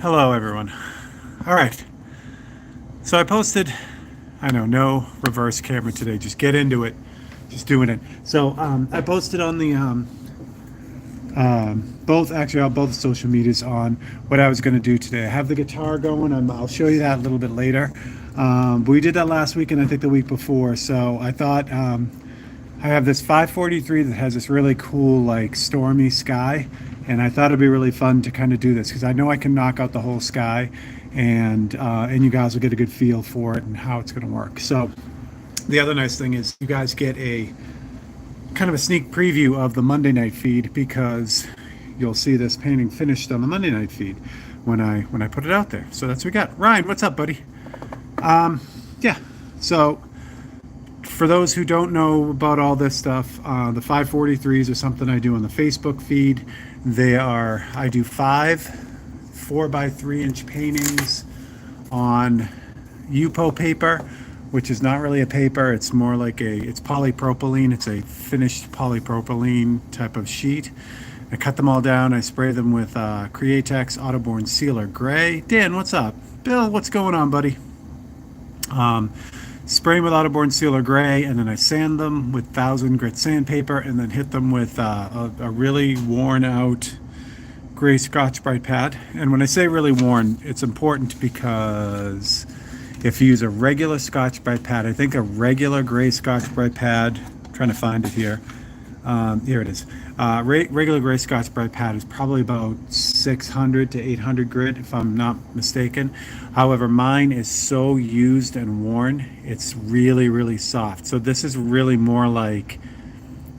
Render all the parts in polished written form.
Hello, everyone. All right. So I posted, I know, no reverse camera today. Just get into it. Just doing it. So I posted on the both actually on both social medias on what I was going to do today. I have the guitar going. I'll show you that a little bit later. But we did that last week and I think the week before. So I thought I have this 543 that has this really cool like stormy sky, and I thought it'd be really fun to kind of do this because I know I can knock out the whole sky, and you guys will get a good feel for it and how it's going to work. So the other nice thing is you guys get a kind of a sneak preview of the Monday night feed because you'll see this painting finished on the Monday night feed when I put it out there. So that's what we got. Ryan, what's up, buddy? Yeah. So for those who don't know about all this stuff, the 543s are something I do on the Facebook feed. I do 4 by 3 inch paintings on UPO paper, which is not really a paper. It's more like it's polypropylene. It's a finished polypropylene type of sheet. I cut them all down. I spray them with Createx Autoborne Sealer Gray. Dan, what's up? Bill, what's going on, buddy? Spray them with Autoborne Sealer Gray, and then I sand them with 1000 grit sandpaper, and then hit them with a really worn out gray Scotch-Brite pad. And when I say really worn, it's important because if you use a regular Scotch-Brite pad, I think a regular gray Scotch-Brite pad, I'm trying to find it here. Here it is. Regular gray Scotch-Brite pad is probably about 600 to 800 grit, if I'm not mistaken. However, mine is so used and worn, it's really, really soft. So this is really more like,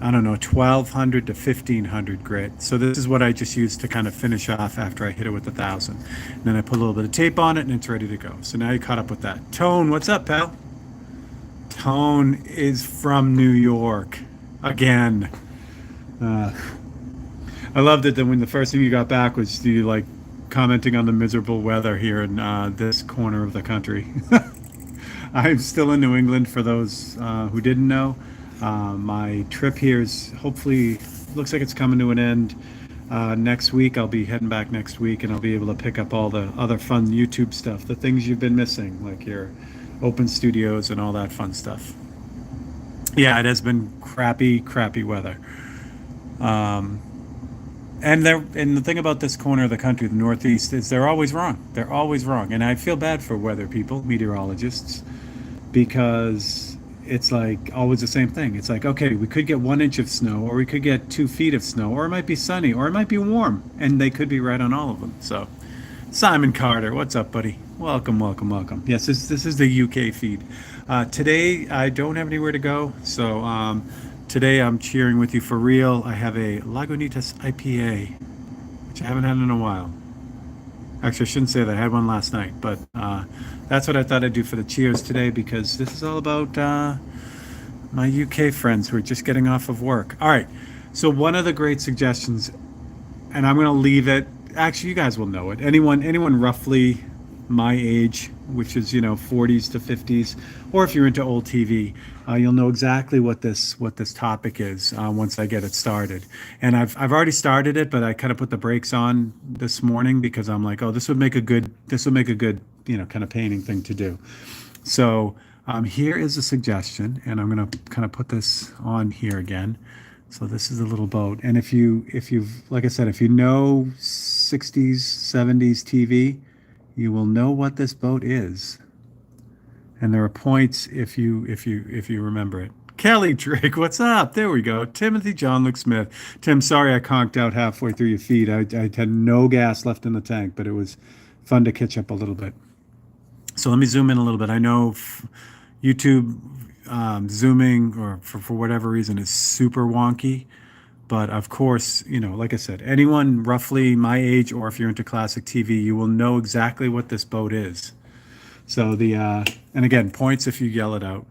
I don't know, 1200 to 1500 grit. So this is what I just use to kind of finish off after I hit it with 1000. And then I put a little bit of tape on it and it's ready to go. So now you're caught up with that. Tone, what's up, pal? Tone is from New York. Again. I loved it that when the first thing you got back was you like commenting on the miserable weather here in this corner of the country. I'm still in New England for those who didn't know. My trip here is hopefully looks like it's coming to an end next week. I'll be heading back next week and I'll be able to pick up all the other fun YouTube stuff, the things you've been missing, like your open studios and all that fun stuff. Yeah, it has been crappy, crappy weather. And the thing about this corner of the country, the Northeast, is they're always wrong. They're always wrong. And I feel bad for weather people, meteorologists, because it's like always the same thing. It's like, okay, we could get 1 inch of snow, or we could get 2 feet of snow, or it might be sunny, or it might be warm. And they could be right on all of them. So, Simon Carter, what's up, buddy? Welcome, welcome, welcome. Yes, this is the UK feed. Today, I don't have anywhere to go. So, today I'm cheering with you for real. I have a Lagunitas IPA, which I haven't had in a while. Actually, I shouldn't say that. I had one last night, but that's what I thought I'd do for the cheers today because this is all about my UK friends who are just getting off of work. All right. So one of the great suggestions, and I'm going to leave it. Actually, you guys will know it. Anyone roughly my age, which is 40s to 50s, or if you're into old TV, you'll know exactly what this topic is once I get it started. And I've already started it, but I kind of put the brakes on this morning because I'm like, oh, this would make a good kind of painting thing to do. So here is a suggestion, and I'm gonna kind of put this on here again. So this is a little boat, and if you've like I said, if you know 60s 70s TV, you will know what this boat is. And there are points if you remember it. Kelly Drake, what's up? There we go. Timothy John Luke Smith. Tim, sorry I conked out halfway through your feed. I had no gas left in the tank, but it was fun to catch up a little bit. So let me zoom in a little bit. I know YouTube zooming or for whatever reason is super wonky. But of course, like I said, anyone roughly my age, or if you're into classic TV, you will know exactly what this boat is. So and again, points if you yell it out.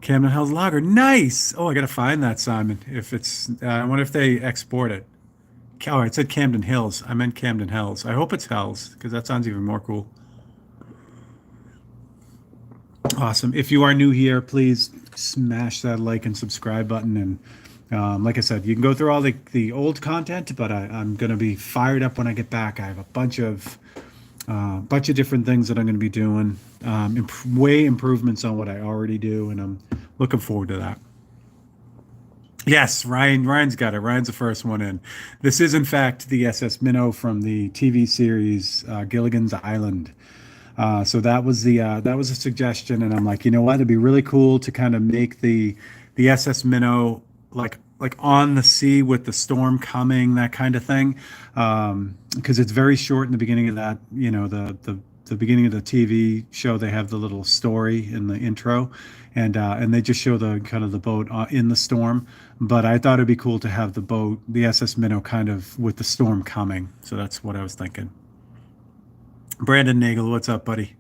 Camden Hills Lager, nice. Oh, I gotta find that, Simon. If it's, I wonder if they export it. Oh, it said Camden Hills. I meant Camden Hells. I hope it's Hells because that sounds even more cool. Awesome. If you are new here, please smash that like and subscribe button and Like I said, you can go through all the old content, but I'm going to be fired up when I get back. I have a bunch of different things that I'm going to be doing, way improvements on what I already do, and I'm looking forward to that. Yes, Ryan's got it. Ryan's the first one in. This is, in fact, the SS Minnow from the TV series Gilligan's Island. So that was a suggestion, and I'm like, you know what? It'd be really cool to kind of make the SS Minnow like on the sea with the storm coming, that kind of thing, because it's very short in the beginning of that. You know, the beginning of the TV show, they have the little story in the intro, and they just show the kind of the boat in the storm. But I thought it'd be cool to have the boat, the SS Minnow, kind of with the storm coming. So that's what I was thinking. Brandon Nagel, what's up, buddy?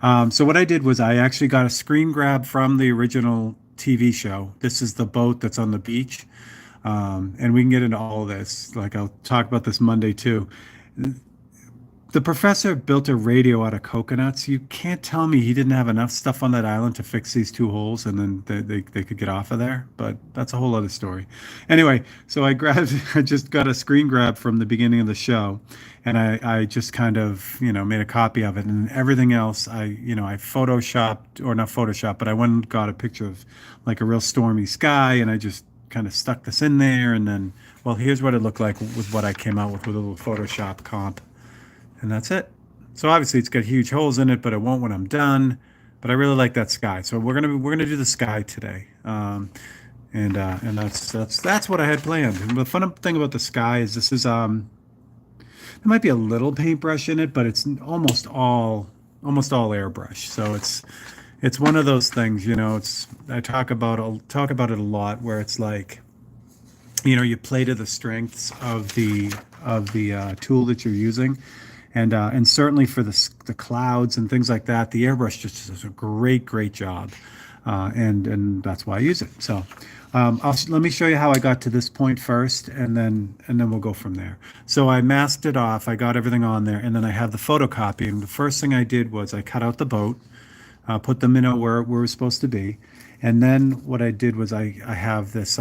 So what I did was I actually got a screen grab from the original TV show. This is the boat that's on the beach, and we can get into all of this. Like I'll talk about this Monday too. The professor built a radio out of coconuts. You can't tell me he didn't have enough stuff on that island to fix these two holes and then they could get off of there. But that's a whole other story. Anyway, so I just got a screen grab from the beginning of the show, and I just kind of, made a copy of it, and everything else I photoshopped, or not photoshopped, but I went and got a picture of like a real stormy sky, and I just kind of stuck this in there, and then, well, here's what it looked like with what I came out with a little Photoshop comp, and that's it. So obviously it's got huge holes in it, but it won't when I'm done. But I really like that sky, so we're gonna do the sky today, and that's what I had planned. And the fun thing about the sky is this is there might be a little paintbrush in it, but it's almost all airbrush. So it's one of those things, It's I talk about it a lot, where it's like, you play to the strengths of the tool that you're using, and certainly for the clouds and things like that, the airbrush just does a great job, and that's why I use it. So let me show you how I got to this point first, and then we'll go from there. So I masked it off. I got everything on there, and then I have the photocopy. And the first thing I did was I cut out the boat, put the minnow where it was supposed to be, and then what I did was I have this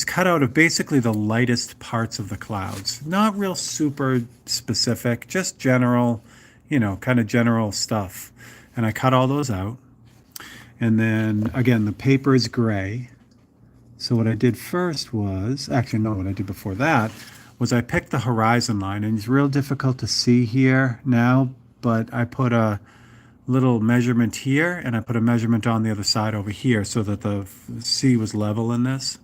cutout of basically the lightest parts of the clouds. Not real super specific, just general, kind of general stuff. And I cut all those out. And then again, the paper is gray. So what I did first was, actually no, what I did before that was I picked the horizon line, and it's real difficult to see here now, but I put a little measurement here, and I put a measurement on the other side over here, so that the sea was level in this.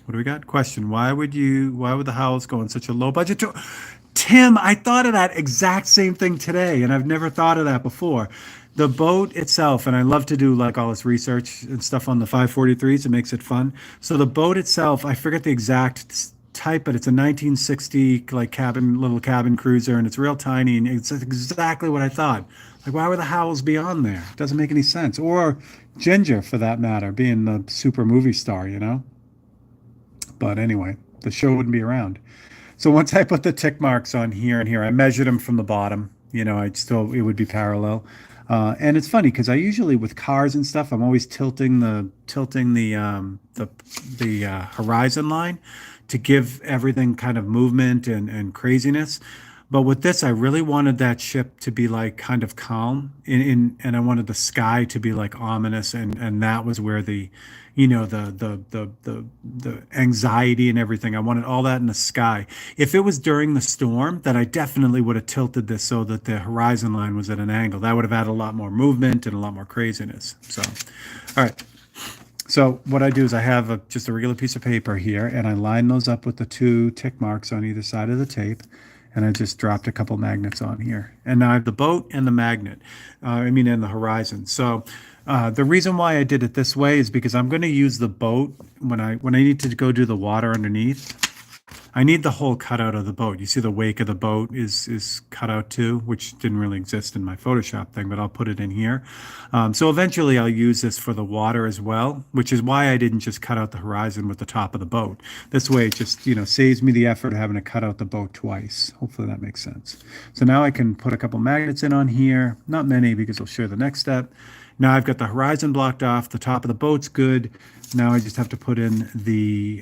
What do we got? Question: why would the Howells go on such a low budget tour? Tim, I thought of that exact same thing today, and I've never thought of that before. The boat itself, and I love to do like all this research and stuff on the 543s. It makes it fun. So the boat itself, I forget the exact type, but it's a 1960 like little cabin cruiser, and it's real tiny, and it's exactly what I thought. Like, why would the Howells be on there? It doesn't make any sense. Or Ginger, for that matter, being the super movie star. But anyway, the show wouldn't be around. So once I put the tick marks on here and here, I measured them from the bottom. It would be parallel. And it's funny because I usually, with cars and stuff, I'm always tilting the horizon line to give everything kind of movement and craziness. But with this, I really wanted that ship to be like kind of calm, and I wanted the sky to be like ominous, and that was where the anxiety and everything. I wanted all that in the sky. If it was during the storm, then I definitely would have tilted this so that the horizon line was at an angle. That would have added a lot more movement and a lot more craziness. So, all right. So what I do is I have just a regular piece of paper here, and I line those up with the two tick marks on either side of the tape. And I just dropped a couple magnets on here. And now I have the boat and the magnet, and the horizon. So the reason why I did it this way is because I'm going to use the boat when I need to go do the water underneath. I need the whole cutout of the boat. You see the wake of the boat is cut out too, which didn't really exist in my Photoshop thing, but I'll put it in here. So eventually I'll use this for the water as well, which is why I didn't just cut out the horizon with the top of the boat. This way it just, saves me the effort of having to cut out the boat twice. Hopefully that makes sense. So now I can put a couple magnets in on here, not many because I'll show the next step. Now I've got the horizon blocked off. The top of the boat's good. Now I just have to put in the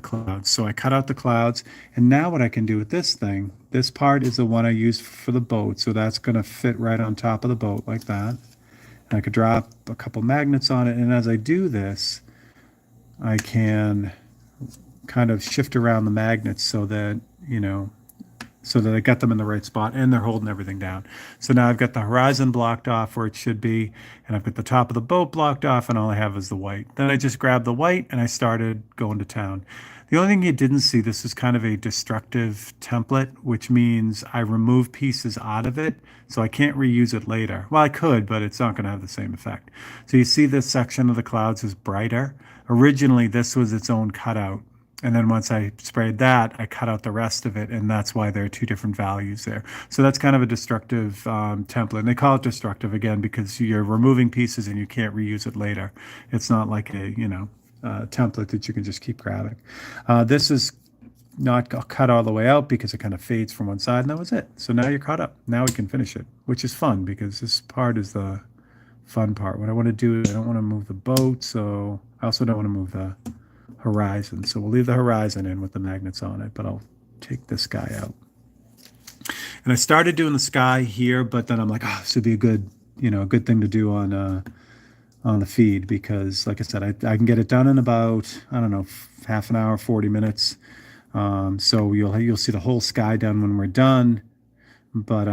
clouds. So I cut out the clouds, and now what I can do with this thing, this part is the one I use for the boat, so that's going to fit right on top of the boat like that. And I could drop a couple magnets on it, and as I do this, I can kind of shift around the magnets so that, so that I got them in the right spot and they're holding everything down. So now I've got the horizon blocked off where it should be, and I've got the top of the boat blocked off, and all I have is the white. Then I just grabbed the white and I started going to town. The only thing you didn't see, this is kind of a destructive template, which means I remove pieces out of it, so I can't reuse it later. Well, I could, but it's not going to have the same effect. So you see this section of the clouds is brighter. Originally, this was its own cutout. And then once I sprayed that, I cut out the rest of it, and that's why there are two different values there. So that's kind of a destructive template. And they call it destructive, again, because you're removing pieces and you can't reuse it later. It's not like a, template that you can just keep grabbing. This is not cut all the way out because it kind of fades from one side, and that was it. So now you're caught up. Now we can finish it, which is fun because this part is the fun part. What I want to do is I don't want to move the boat, so I also don't want to move the horizon. So we'll leave the horizon in with the magnets on it, but I'll take this guy out. And I started doing the sky here, but then I'm like, oh, this would be a good, a good thing to do on the feed because, like I said, I can get it done in about, I don't know, half an hour, 40 minutes. So you'll see the whole sky done when we're done. But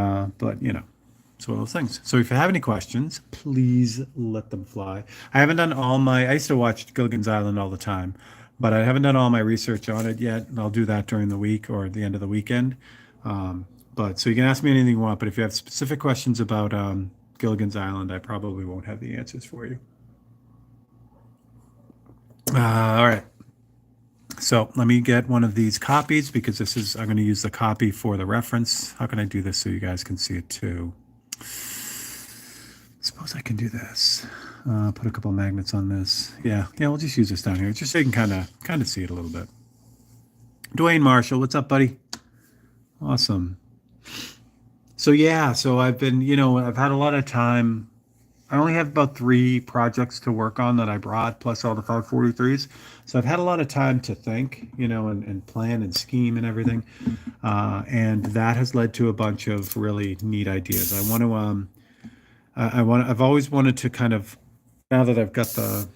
it's one of those things. So if you have any questions, please let them fly. I haven't done I used to watch Gilligan's Island all the time, but I haven't done all my research on it yet, and I'll do that during the week or at the end of the weekend. But so you can ask me anything you want, but if you have specific questions about Gilligan's Island, I probably won't have the answers for you. All right. So let me get one of these copies because I'm going to use the copy for the reference. How can I do this so you guys can see it too? Suppose I can do this. Put a couple magnets on this. Yeah, we'll just use this down here, just so you can kind of see it a little bit. Dwayne Marshall, what's up, buddy? Awesome. So I've been, I've had a lot of time. I only have about 3 projects to work on that I brought, plus all the 543s. So I've had a lot of time to think, and plan and scheme and everything. And that has led to a bunch of really neat ideas. I've always wanted to kind of, now that I've got the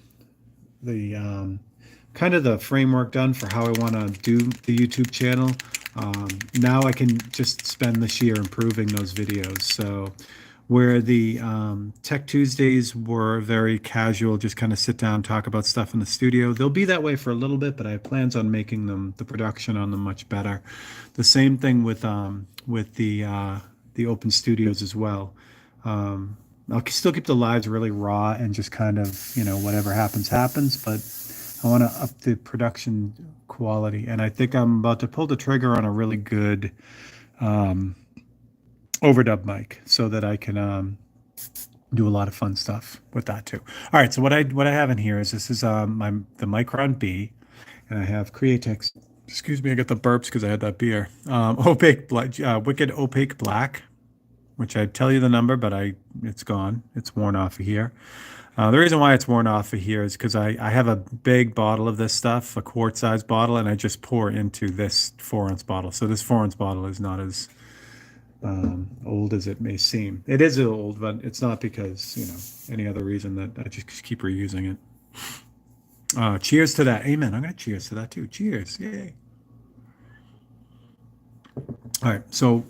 kind of the framework done for how I want to do the YouTube channel, now I can just spend this year improving those videos. So where the Tech Tuesdays were very casual, just kind of sit down, talk about stuff in the studio, they'll be that way for a little bit, but I have plans on making the production on them much better. The same thing with the open studios as well. I'll still keep the lives really raw and just kind of, whatever happens, but I want to up the production quality. And I think I'm about to pull the trigger on a really good overdub mic so that I can do a lot of fun stuff with that too. All right, so what I have in here is this is the Micron B, and I have Createx. Excuse me, I got the burps because I had that beer. Wicked Opaque Black, which I'd tell you the number, but it's gone. It's worn off of here. The reason why it's worn off of here is because I have a big bottle of this stuff, a quart-size bottle, and I just pour into this 4-ounce bottle. So this 4-ounce bottle is not as old as it may seem. It is old, but it's not because, any other reason that I just keep reusing it. Cheers to that. Amen. I'm going to cheers to that too. Cheers. Yay. All right. So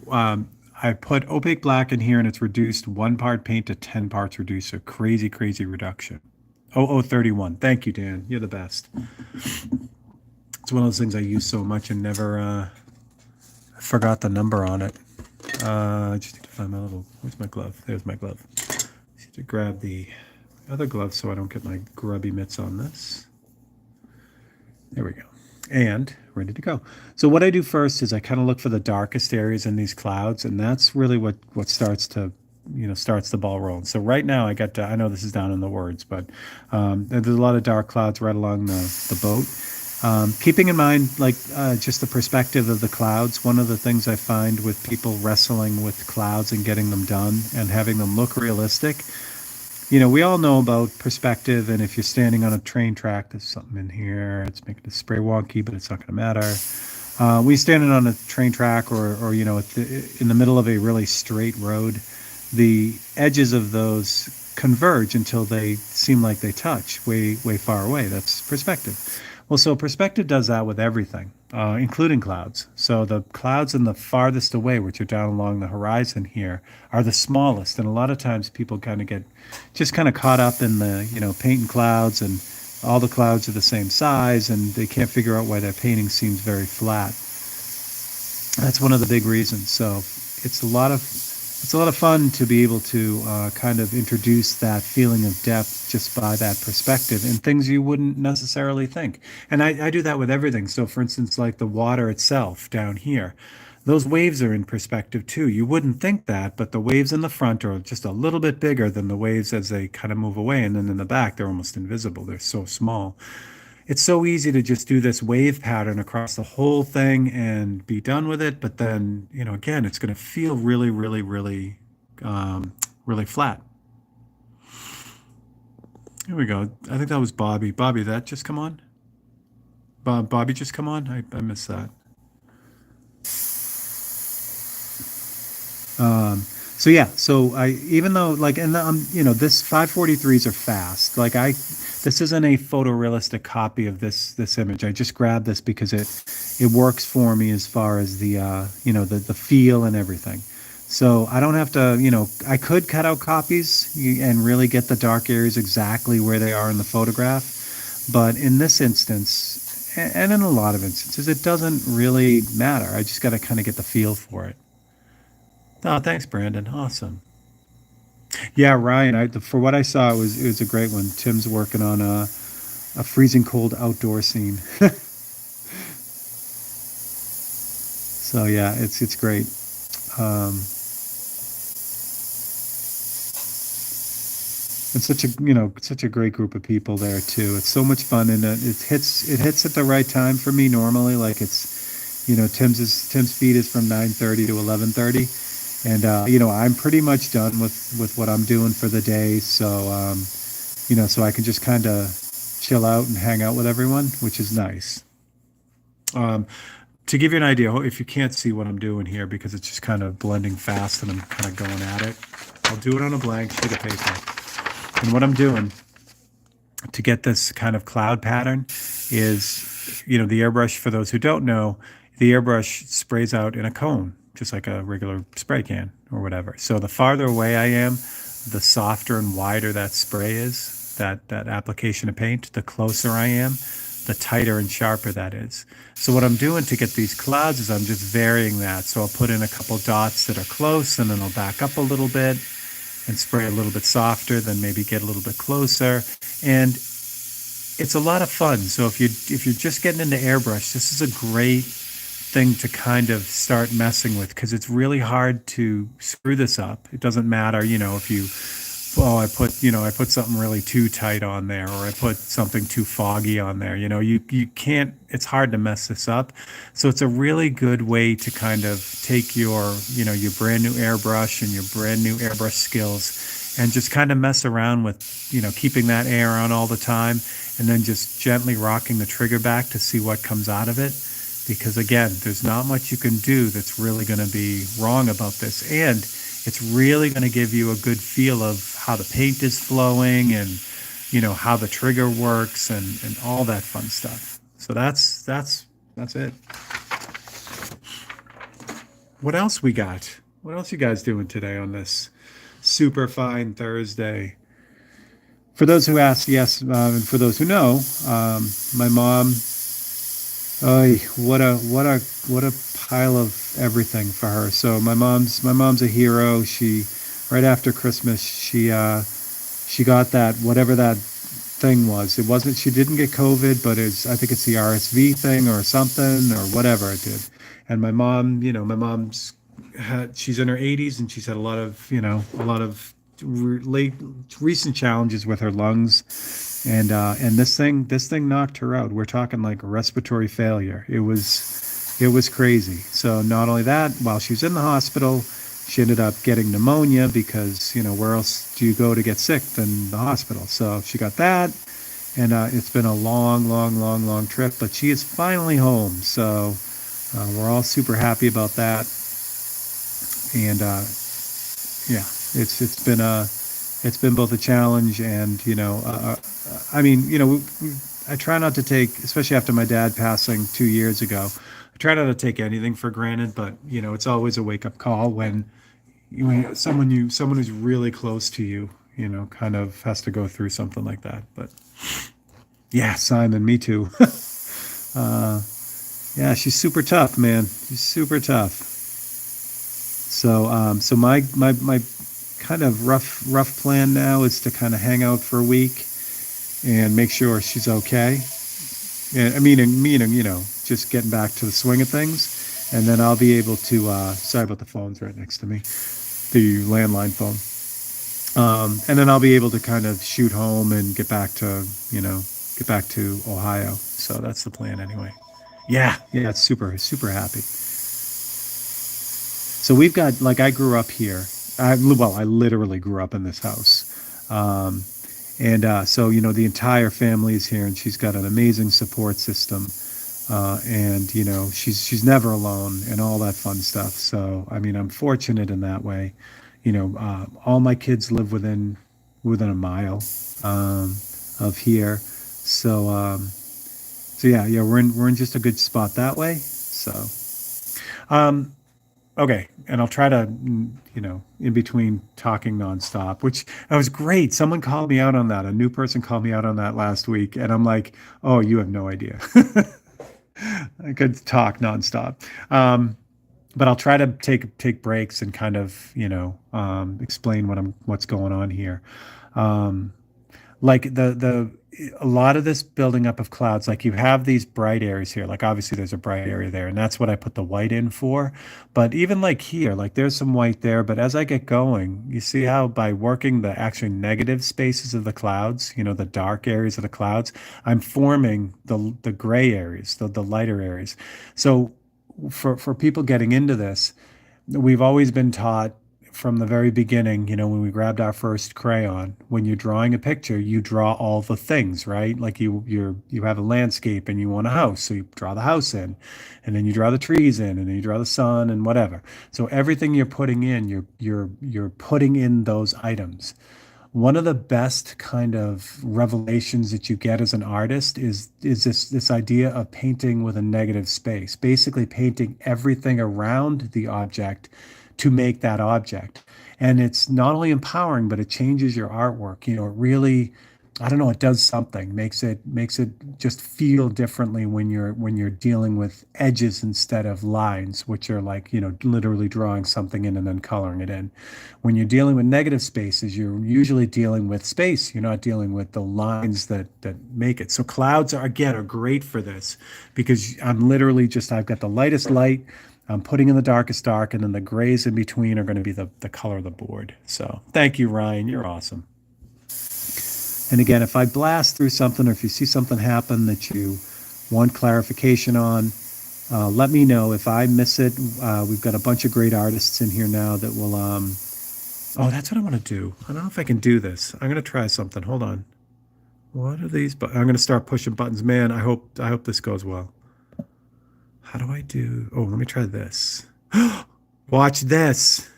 I put opaque black in here, and it's reduced 1 part paint to 10 parts reducer. Crazy, crazy reduction. 0031. Thank you, Dan. You're the best. It's one of those things I use so much and never forgot the number on it. I just need to find my where's my glove? There's my glove. I need to grab the other glove so I don't get my grubby mitts on this. There we go. And ready to go. So what I do first is I kind of look for the darkest areas in these clouds, and that's really what starts to, starts the ball rolling. So right now I know this is down in the words, but there's a lot of dark clouds right along the boat. Keeping in mind, like, just the perspective of the clouds. One of the things I find with people wrestling with clouds and getting them done and having them look realistic, we all know about perspective, and if you're standing on a train track, there's something in here. It's making it spray wonky, but it's not going to matter. We standing on a train track, or in the middle of a really straight road, the edges of those converge until they seem like they touch way far away. That's perspective. Well, so perspective does that with everything, including clouds. So the clouds in the farthest away, which are down along the horizon here, are the smallest. And a lot of times people kind of get just kind of caught up in the, painting clouds, and all the clouds are the same size, and they can't figure out why their painting seems very flat. That's one of the big reasons. So it's a lot of it's a lot of fun to be able to kind of introduce that feeling of depth just by that perspective and things you wouldn't necessarily think. And I do that with everything. So, for instance, like the water itself down here, those waves are in perspective too. You wouldn't think that, but the waves in the front are just a little bit bigger than the waves as they kind of move away. And then in the back, they're almost invisible. They're so small. It's so easy to just do this wave pattern across the whole thing and be done with it. But then, again, it's going to feel really, really, really, really flat. Here we go. I think that was Bobby. Bobby, that just come on? Bobby just come on? I missed that. Um, so yeah, so I even though like and this 543s are fast. This isn't a photorealistic copy of this image. I just grabbed this because it works for me as far as the feel and everything. So I don't have to, I could cut out copies and really get the dark areas exactly where they are in the photograph, but in this instance, and in a lot of instances, it doesn't really matter. I just got to kind of get the feel for it. Oh, thanks, Brandon. Awesome. Yeah, Ryan. For what I saw, it was a great one. Tim's working on a freezing cold outdoor scene. So yeah, it's great. Um, and such a great group of people there too. It's so much fun, and it hits at the right time for me normally. Like Tim's feed is from 9:30 to 11:30, and I'm pretty much done with what I'm doing for the day. So so I can just kind of chill out and hang out with everyone, which is nice. Um, to give you an idea, if you can't see what I'm doing here because it's just kind of blending fast and I'm kind of going at it, I'll do it on a blank sheet of paper. And what I'm doing to get this kind of cloud pattern is, the airbrush, for those who don't know, the airbrush sprays out in a cone, just like a regular spray can or whatever. So the farther away I am, the softer and wider that spray is, that application of paint, the closer I am, the tighter and sharper that is. So what I'm doing to get these clouds is I'm just varying that. So I'll put in a couple dots that are close, and then I'll back up a little bit and spray a little bit softer, then maybe get a little bit closer. And it's a lot of fun. So if you're just getting into airbrush, this is a great thing to kind of start messing with, because it's really hard to screw this up. It doesn't matter, if you, I put something really too tight on there, or I put something too foggy on there. You can't. It's hard to mess this up. So it's a really good way to kind of take your brand new airbrush and your brand new airbrush skills, and just kind of mess around with keeping that air on all the time, and then just gently rocking the trigger back to see what comes out of it. Because again, there's not much you can do that's really going to be wrong about this, and it's really going to give you a good feel of how the paint is flowing, and how the trigger works, and all that fun stuff. So that's it. What else we got? What else you guys doing today on this super fine Thursday? For those who ask, yes, and for those who know, my mom. Oh, what a pile of everything for her. So my mom's a hero. Right after Christmas, she got that, whatever that thing was. It wasn't, she didn't get COVID, but I think it's the RSV thing or something or whatever it did. And my mom's she's in her 80s, and she's had a lot of late recent challenges with her lungs, and this thing knocked her out. We're talking like respiratory failure. It was crazy. So not only that, while she was in the hospital, she ended up getting pneumonia because where else do you go to get sick than the hospital? So she got that, and it's been a long, long, long, long trip. But she is finally home, so we're all super happy about that. And yeah, it's been both a challenge and I mean I try not to take, especially after my dad passing 2 years ago, I try not to take anything for granted, but it's always a wake up call when someone who's really close to you, kind of has to go through something like that. But yeah, Simon, me too. uh, yeah, she's super tough, man. She's super tough. So my kind of rough plan now is to kind of hang out for a week and make sure she's okay. And I meaning, just getting back to the swing of things, and then I'll be able to. Sorry about the phone's right next to me, the landline phone. And then I'll be able to kind of shoot home and get back to Ohio. So that's the plan anyway. Yeah, it's super happy. So we've got, like, I grew up here. I literally grew up in this house. Um, and so the entire family is here, and she's got an amazing support system. And she's never alone and all that fun stuff. So I mean, I'm fortunate in that way. All my kids live within a mile um, of here. So yeah, we're in just a good spot that way. So um, okay, and I'll try to, in between talking nonstop, which that was great. Someone called me out on that. A new person called me out on that last week, and I'm like, oh, you have no idea. I could talk nonstop. Um, but I'll try to take breaks and kind of, explain what's going on here. Um, like the a lot of this building up of clouds, like you have these bright areas here, like obviously there's a bright area there, and that's what I put the white in for. But even like here, like there's some white there, but as I get going, you see how by working the actually negative spaces of the clouds, the dark areas of the clouds, I'm forming the gray areas, the lighter areas. So for people getting into this, we've always been taught from the very beginning, when we grabbed our first crayon, when you're drawing a picture, you draw all the things, right? Like you have a landscape and you want a house, so you draw the house in, and then you draw the trees in, and then you draw the sun and whatever. So everything you're putting in, you're putting in those items. One of the best kind of revelations that you get as an artist is this idea of painting with a negative space, basically painting everything around the object to make that object. And it's not only empowering, but it changes your artwork. It really, I don't know, it does something, makes it just feel differently when you're dealing with edges instead of lines, which are like, literally drawing something in and then coloring it in. When you're dealing with negative spaces, you're usually dealing with space. You're not dealing with the lines that make it. So clouds are great for this, because I've got the lightest light, I'm putting in the darkest dark, and then the grays in between are going to be the color of the board. So thank you, Ryan. You're awesome. And again, if I blast through something, or if you see something happen that you want clarification on, let me know. If I miss it, we've got a bunch of great artists in here now that will. Oh, that's what I want to do. I don't know if I can do this. I'm going to try something. Hold on. What are these? But I'm going to start pushing buttons. Man, I hope this goes well. How do I do? Oh, let me try this. Watch this.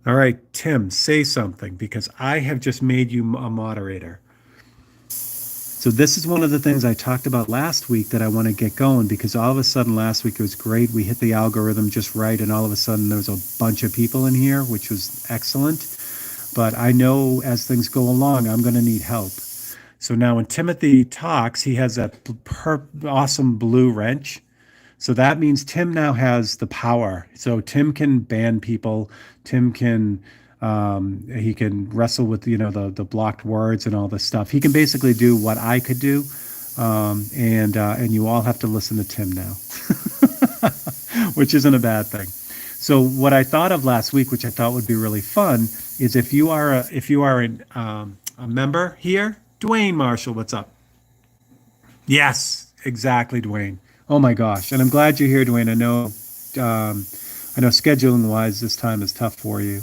All right, Tim, say something, because I have just made you a moderator. So this is one of the things I talked about last week that I want to get going, because all of a sudden last week it was great. We hit the algorithm just right, and all of a sudden there was a bunch of people in here, which was excellent. But I know as things go along, I'm going to need help. So now when Timothy talks, he has that awesome blue wrench. So that means Tim now has the power. So Tim can ban people. Tim can he can wrestle with the blocked words and all this stuff. He can basically do what I could do, and you all have to listen to Tim now, which isn't a bad thing. So what I thought of last week, which I thought would be really fun, is if you are a member here, Dwayne Marshall, what's up? Yes, exactly, Dwayne. Oh my gosh, and I'm glad you're here, Dwayne. Um, I know scheduling wise, this time is tough for you.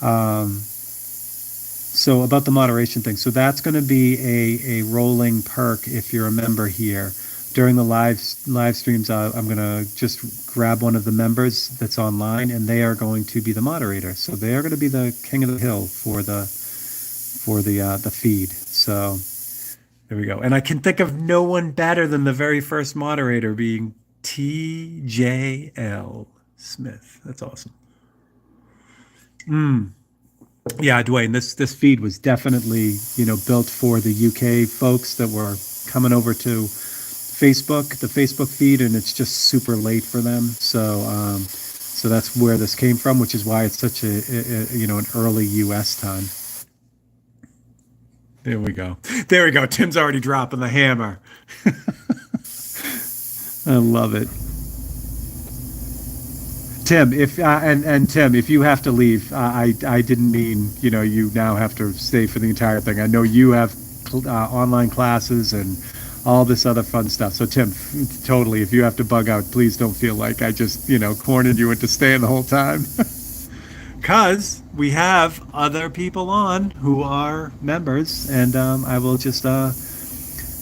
Um, so about the moderation thing, so that's going to be a rolling perk if you're a member here. During the live streams, I'm going to just grab one of the members that's online, and they are going to be the moderator. So they are going to be the king of the hill for the feed. So there we go. And I can think of no one better than the very first moderator being TJL Smith. That's awesome. Yeah, Dwayne, this feed was definitely, built for the UK folks that were coming over to the Facebook feed, and it's just super late for them. So that's where this came from, which is why it's such an early US time. There we go. There we go. Tim's already dropping the hammer. I love it. Tim, if and Tim, if you have to leave, I didn't mean you now have to stay for the entire thing. I know you have online classes and all this other fun stuff. So Tim, totally, if you have to bug out, please don't feel like I just cornered you into staying the whole time. Because we have other people on who are members, and I will just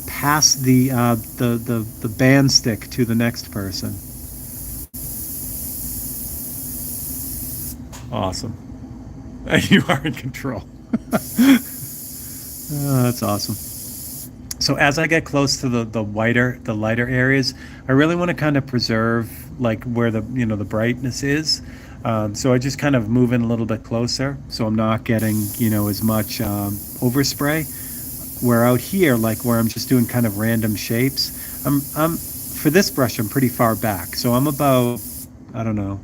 pass the band stick to the next person. Awesome. You are in control. Oh, that's awesome. So as I get close to the lighter areas, I really want to kind of preserve like where the brightness is. So I just kind of move in a little bit closer, so I'm not getting as much overspray. Where out here, like where I'm just doing kind of random shapes, I'm for this brush I'm pretty far back, so I'm about, I don't know,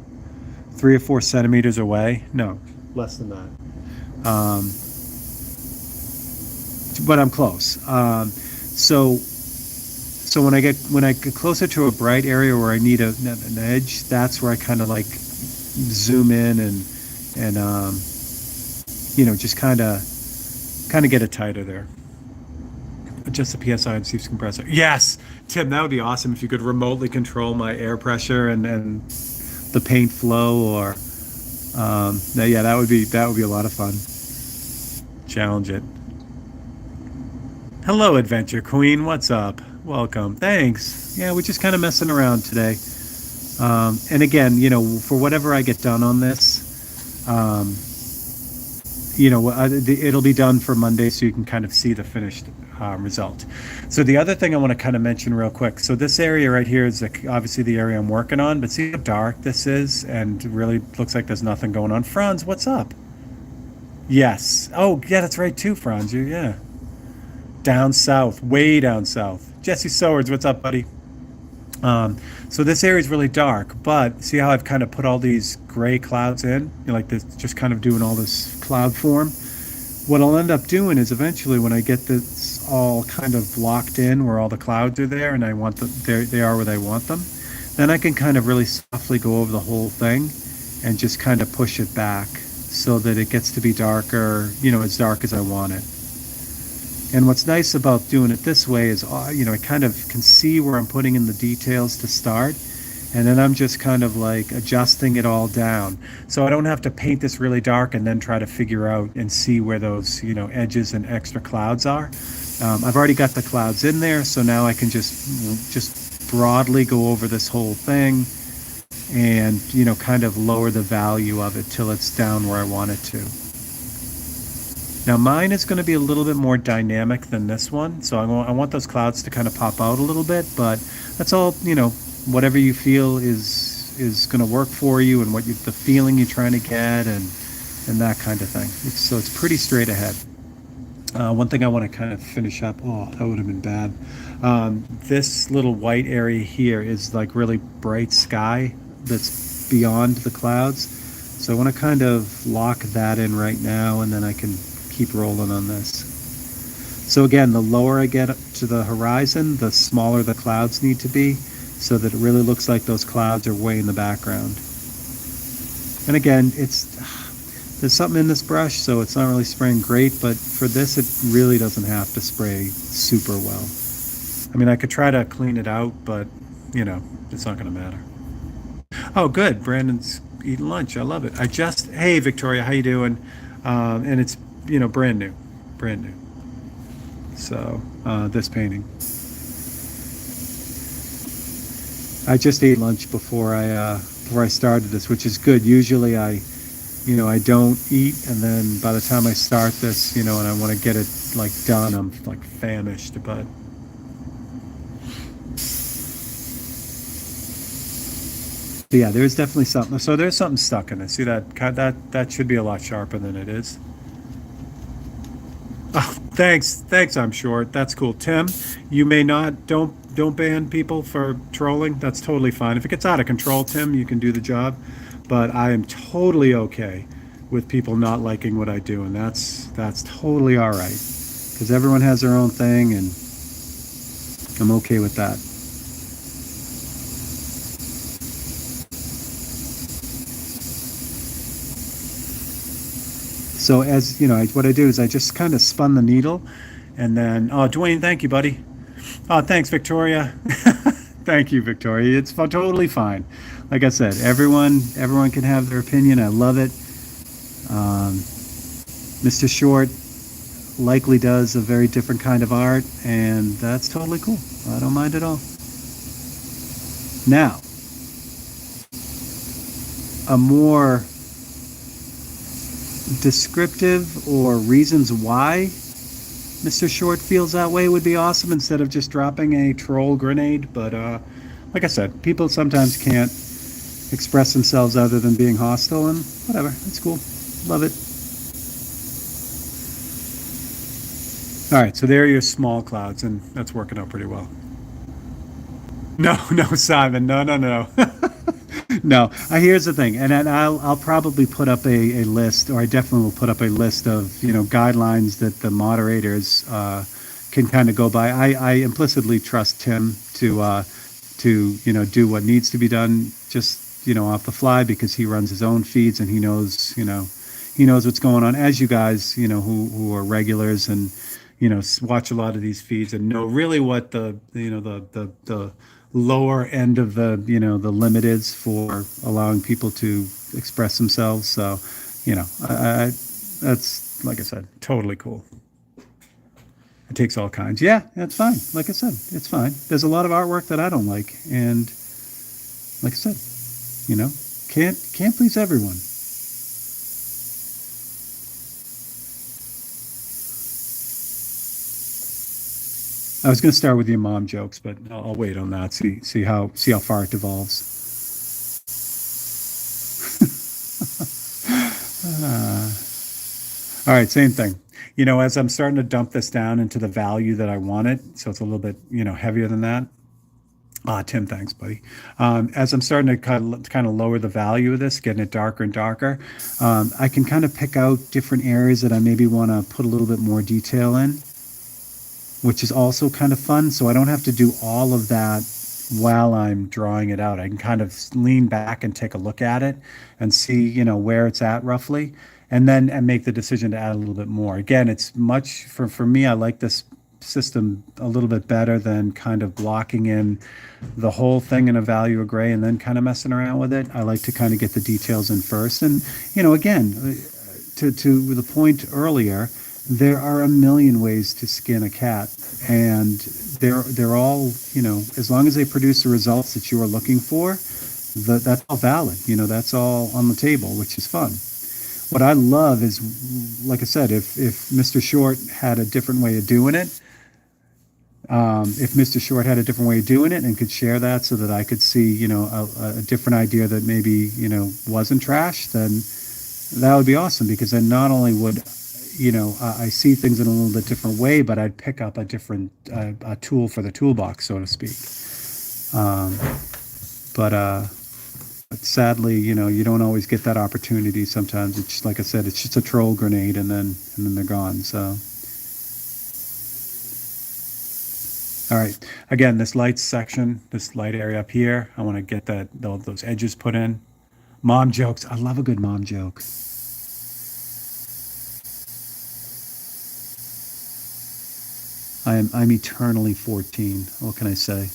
3 or 4 centimeters away. No, less than that. But I'm close. So when I get closer to a bright area where I need an edge, that's where I kind of like zoom in and just kind of get it tighter there. Adjust the PSI and Steve's compressor. Yes, Tim, that would be awesome if you could remotely control my air pressure and the paint flow, or yeah, that would be a lot of fun. Challenge it. Hello, Adventure Queen. What's up? Welcome. Thanks. Yeah, we're just kind of messing around today. And again, for whatever I get done on this, it'll be done for Monday, so you can kind of see the finished result. So the other thing I want to kind of mention real quick. So this area right here is obviously the area I'm working on, but see how dark this is, and really looks like there's nothing going on. Franz, what's up? Yes. Oh, yeah, that's right too, Franz. Yeah. Down south, way down south. Jesse Swords, what's up, buddy? So this area is really dark, but see how I've kind of put all these gray clouds in? Like this, just kind of doing all this cloud form. What I'll end up doing is eventually when I get this all kind of locked in where all the clouds are there and I want them, they are where I want them, then I can kind of really softly go over the whole thing and just kind of push it back so that it gets to be darker, as dark as I want it. And what's nice about doing it this way is, I kind of can see where I'm putting in the details to start, and then I'm just kind of like adjusting it all down. So I don't have to paint this really dark and then try to figure out and see where those, edges and extra clouds are. I've already got the clouds in there, so now I can just broadly go over this whole thing and, kind of lower the value of it till it's down where I want it to. Now mine is going to be a little bit more dynamic than this one, so I want those clouds to kind of pop out a little bit, but that's all, whatever you feel is going to work for you, and the feeling you're trying to get, and that kind of thing. So it's pretty straight ahead. One thing I want to kind of finish up, oh, that would have been bad. This little white area here is like really bright sky that's beyond the clouds. So I want to kind of lock that in right now, and then I can keep rolling on this. So again, the lower I get to the horizon, the smaller the clouds need to be, so that it really looks like those clouds are way in the background. And again, it's there's something in this brush, so it's not really spraying great. But for this, it really doesn't have to spray super well. I mean, I could try to clean it out, but you know, it's not going to matter. Oh, good. Brandon's eating lunch. I love it. I just, hey, Victoria, how you doing? And it's, brand new, brand new. So this painting, I just ate lunch before I started this, which is good. Usually I don't eat, and then by the time I start this, and I want to get it like done, I'm like famished. But yeah, there's definitely something. So there's something stuck in it. See that should be a lot sharper than it is. Oh, thanks. I'm short. That's cool. Tim, you may not don't ban people for trolling. That's totally fine. If it gets out of control, Tim, you can do the job. But I am totally okay with people not liking what I do, and that's totally all right because everyone has their own thing, and I'm okay with that. So as you know, what I do is I just kind of spun the needle, and then Dwayne, thank you, buddy. Oh, thanks, Victoria. Thank you, Victoria. It's totally fine. Like I said, everyone can have their opinion. I love it. Um, Mr. Short likely does a very different kind of art, and that's totally cool. I don't mind at all. Now, a more descriptive or reasons why Mr. Short feels that way would be awesome instead of just dropping a troll grenade. But like I said, people sometimes can't express themselves other than being hostile, and whatever. It's cool. Love it. All right, so there are your small clouds, and that's working out pretty well. No, no, Simon. No, no, no. No, here's the thing, and then I'll probably put up a list, or I definitely will put up a list of guidelines that the moderators can kind of go by. I implicitly trust Tim to do what needs to be done, just off the fly because he runs his own feeds and he knows what's going on. As you guys who are regulars and watch a lot of these feeds and know really what the lower end of the limit is for allowing people to express themselves. So, I that's like I said, totally cool. It takes all kinds. Yeah, that's fine. Like I said, it's fine. There's a lot of artwork that I don't like, and like I said, you know, can't please everyone. I was going to start with your mom jokes, but I'll wait on that. See how far it devolves. Uh, all right, same thing. As I'm starting to dump this down into the value that I want it, so it's a little bit heavier than that. Tim, thanks, buddy. As I'm starting to kind of lower the value of this, getting it darker and darker, I can kind of pick out different areas that I maybe want to put a little bit more detail in, which is also kind of fun. So I don't have to do all of that while I'm drawing it out. I can kind of lean back and take a look at it and see, where it's at roughly, and then and make the decision to add a little bit more. Again, it's much for me. I like this system a little bit better than kind of blocking in the whole thing in a value of gray and then kind of messing around with it. I like to kind of get the details in first. And, again, to the point earlier, there are a million ways to skin a cat, and they're all as long as they produce the results that you are looking for, that's all valid. That's all on the table, which is fun. What I love is, like I said, if Mr. Short had a different way of doing it, if Mr. Short had a different way of doing it and could share that so that I could see, a different idea that maybe, wasn't trash, then that would be awesome because then not only would, I see things in a little bit different way, but I'd pick up a different a tool for the toolbox, so to speak. Um, but sadly, you don't always get that opportunity. Sometimes it's just, like I said, it's just a troll grenade and then they're gone. So, all right. Again, this light section, this light area up here, I want to get those edges put in. Mom jokes. I love a good mom joke. I'm eternally 14. What can I say?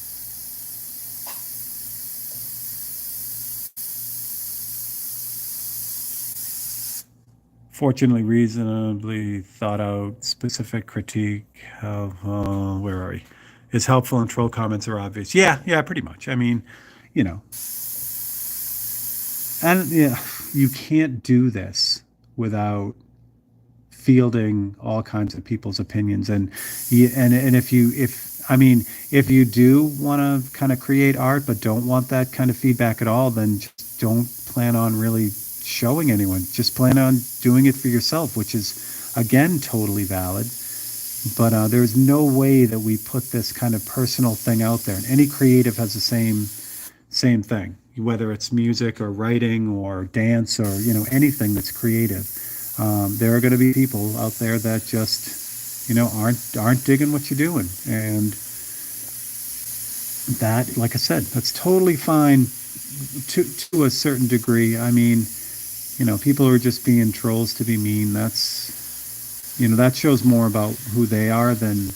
Fortunately, reasonably thought out, specific critique of where are we? Is helpful and troll comments are obvious. Yeah, yeah, pretty much. I mean, you know, and yeah, you can't do this without fielding all kinds of people's opinions. And if you if I mean if you do want to kind of create art but don't want that kind of feedback at all, then just don't plan on really showing anyone. Just plan on doing it for yourself, which is again totally valid. But there's no way that we put this kind of personal thing out there. And any creative has the same thing, whether it's music or writing or dance or anything that's creative. There are going to be people out there that just aren't digging what you're doing, and that, like I said, that's totally fine to a certain degree. I mean, people are just being trolls to be mean. That shows more about who they are than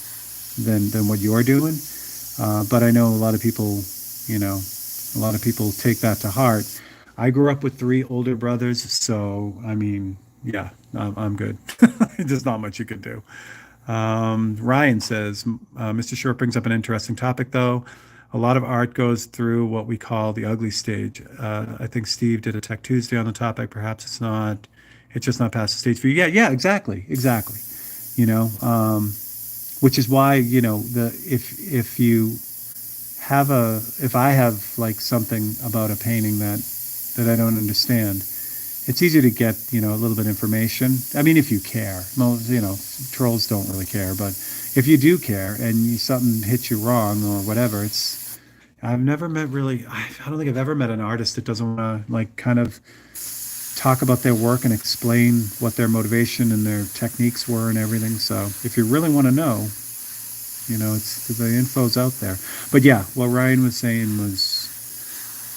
what you're doing. But I know a lot of people, a lot of people take that to heart. I grew up with three older brothers, so I mean, yeah, I'm good. There's not much you can do. Ryan says, Mr. Short brings up an interesting topic, though. A lot of art goes through what we call the ugly stage. I think Steve did a Tech Tuesday on the topic. Perhaps it's just not past the stage for you. Yeah, yeah, exactly, exactly. You know, which is why the if you have if I have like something about a painting that I don't understand, it's easy to get a little bit of information. I mean, if you care. Most trolls don't really care, but if you do care and something hits you wrong or whatever, it's I've never met really. I don't think I've ever met an artist that doesn't want to like kind of talk about their work and explain what their motivation and their techniques were and everything. So if you really want to know, it's the info's out there. But yeah, what Ryan was saying was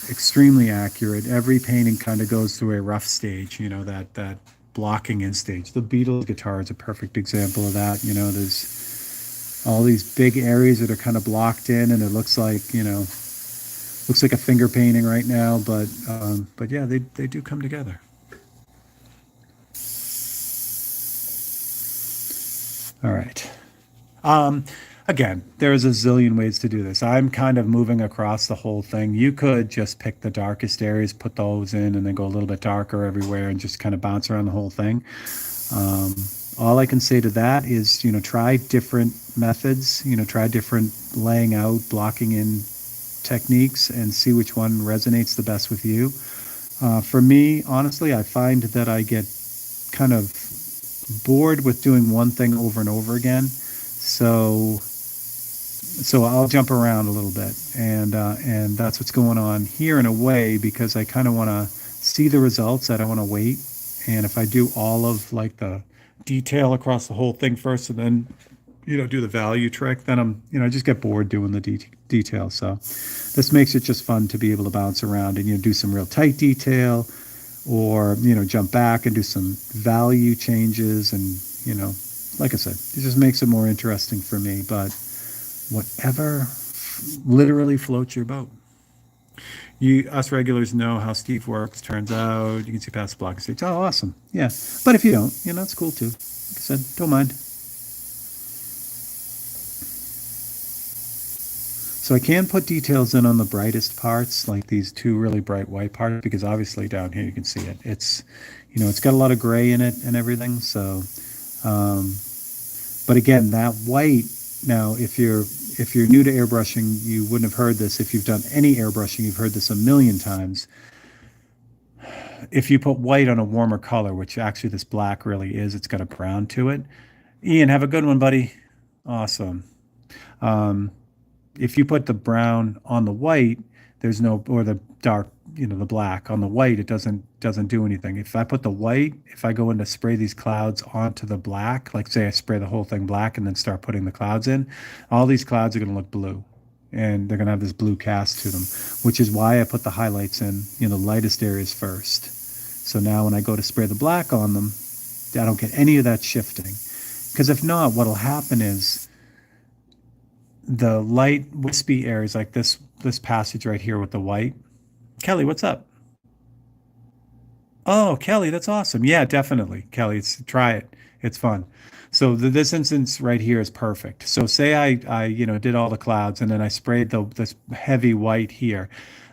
extremely accurate. Every painting kind of goes through a rough stage, that blocking in stage. The Beatles guitar is a perfect example of that. There's all these big areas that are kind of blocked in, and it looks like a finger painting right now. But yeah, they do come together. All right. Um, Again, there's a zillion ways to do this. I'm kind of moving across the whole thing. You could just pick the darkest areas, put those in, and then go a little bit darker everywhere and just kind of bounce around the whole thing. Um, all I can say to that is, try different methods, try different laying out, blocking in techniques and see which one resonates the best with you. For me, honestly, I find that I get kind of bored with doing one thing over and over again. So I'll jump around a little bit, and that's what's going on here in a way because I kind of want to see the results. I don't want to wait, and if I do all of like the detail across the whole thing first, and then do the value trick, then I just get bored doing the detail. So this makes it just fun to be able to bounce around and do some real tight detail, or jump back and do some value changes, and like I said, it just makes it more interesting for me. But whatever literally floats your boat. Us regulars know how Steve works. Turns out you can see past the block stage. Oh, awesome. Yeah. But if you don't, it's cool too. Like I said, don't mind. So I can put details in on the brightest parts, like these two really bright white parts, because obviously down here you can see it. It's got a lot of gray in it and everything. So, but again, that white. Now, if you're new to airbrushing, you wouldn't have heard this. If you've done any airbrushing, you've heard this a million times. If you put white on a warmer color, which actually this black really is, it's got a brown to it. Ian, have a good one, buddy. Awesome. Um, if you put the brown on the white, there's no, or the dark, the black on the white, it doesn't do anything. If I put the white, if I go in to spray these clouds onto the black, like say I spray the whole thing black and then start putting the clouds in, all these clouds are going to look blue. and they're going to have this blue cast to them, which is why I put the highlights in, the lightest areas first. So now when I go to spray the black on them, I don't get any of that shifting. Because if not, what'll happen is the light wispy areas like this passage right here with the white. Kelly, what's up? Oh, Kelly, that's awesome. Yeah, definitely. Kelly, try it. It's fun. So this instance right here is perfect. So say I did all the clouds and then I sprayed this heavy white here.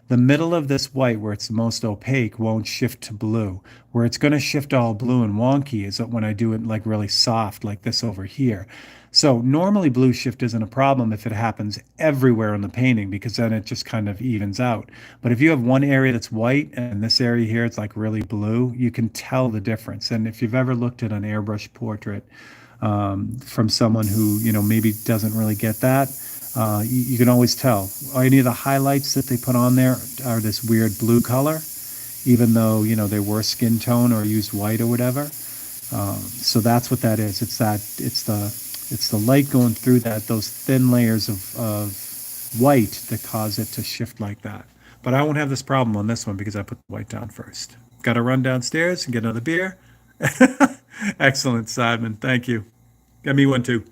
The middle of this white where it's the most opaque won't shift to blue. Where it's going to shift all blue and wonky is when I do it like really soft like this over here. So normally blue shift isn't a problem if it happens everywhere in the painting because then it just kind of evens out. But if you have one area that's white and this area here it's like really blue, you can tell the difference. And if you've ever looked at an airbrush portrait from someone who maybe doesn't really get that, you can always tell. Any of the highlights that they put on there are this weird blue color, even though they were skin tone or used white or whatever. So that's what that is. It's the light going through those thin layers of white that cause it to shift like that. But I won't have this problem on this one because I put the white down first. Got to run downstairs and get another beer. Excellent, Simon. Thank you. Get me one too.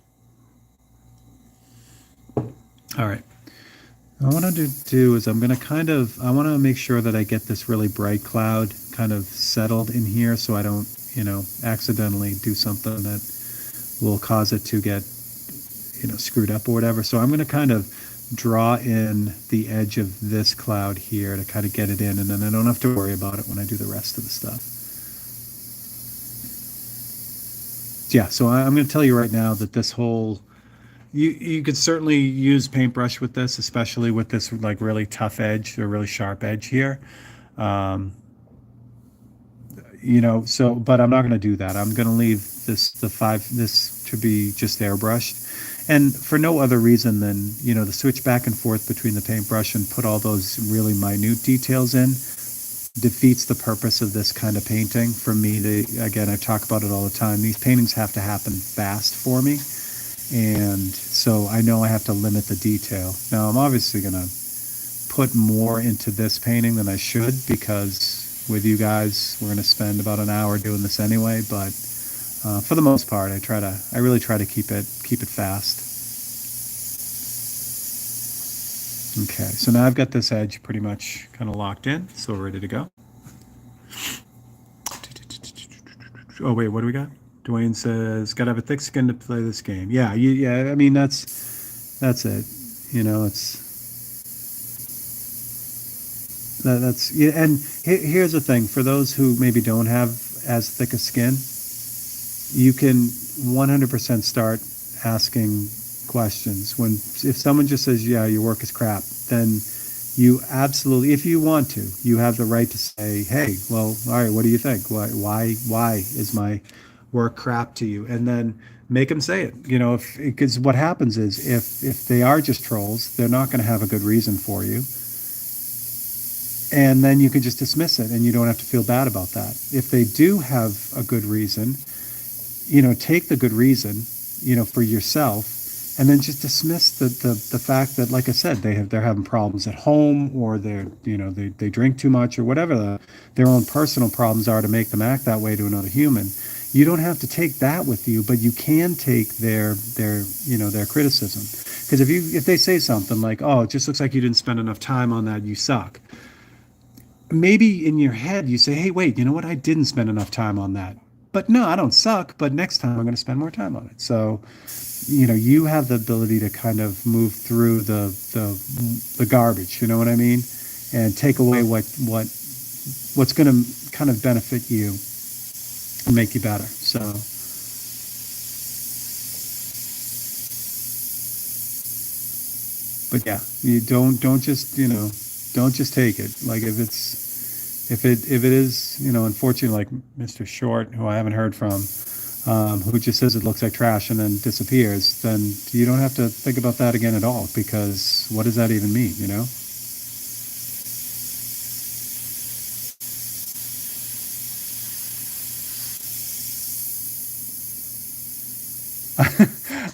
All right. What I want to do is I want to make sure that I get this really bright cloud kind of settled in here so I don't, accidentally do something that will cause it to get, screwed up or whatever. So I'm going to kind of draw in the edge of this cloud here to kind of get it in, and then I don't have to worry about it when I do the rest of the stuff. Yeah, so I'm going to tell you right now that this whole you could certainly use paintbrush with this, especially with this like really tough edge or really sharp edge here. Um, so but I'm not going to do that. I'm going to leave this to be just airbrushed. And for no other reason than, to switch back and forth between the paintbrush and put all those really minute details in defeats the purpose of this kind of painting. For me, again, I talk about it all the time. These paintings have to happen fast for me. And so I know I have to limit the detail. Now, I'm obviously going to put more into this painting than I should because with you guys, we're going to spend about an hour doing this anyway. But for the most part, I really try to keep it fast. Okay, so now I've got this edge pretty much kind of locked in, so we're ready to go. Oh wait, what do we got? Dwayne says, "Got to have a thick skin to play this game." Yeah, yeah. I mean, that's it. That's yeah. And here's the thing: for those who maybe don't have as thick a skin, you can 100% start asking questions. If someone just says, "Yeah, your work is crap," then you absolutely, if you want to, you have the right to say, "Hey, well, all right, what do you think? Why is my work crap to you?" And then make them say it. Because what happens is if they are just trolls, they're not going to have a good reason for you. And then you can just dismiss it and you don't have to feel bad about that. If they do have a good reason, take the good reason, for yourself, and then just dismiss the fact that, like I said, they're having problems at home, or they drink too much, or whatever their own personal problems are to make them act that way to another human. You don't have to take that with you, but you can take their criticism. Because if they say something like, "Oh, it just looks like you didn't spend enough time on that, you suck," maybe in your head you say, "Hey, wait, you know what? I didn't spend enough time on that. But no, I don't suck, but next time I'm going to spend more time on it." So, you have the ability to kind of move through the garbage, you know what I mean? And take away what's going to kind of benefit you and make you better. So, but yeah, you don't just take it. Like if it is, unfortunately, like Mr. Short, who I haven't heard from, who just says it looks like trash and then disappears, then you don't have to think about that again at all, because what does that even mean,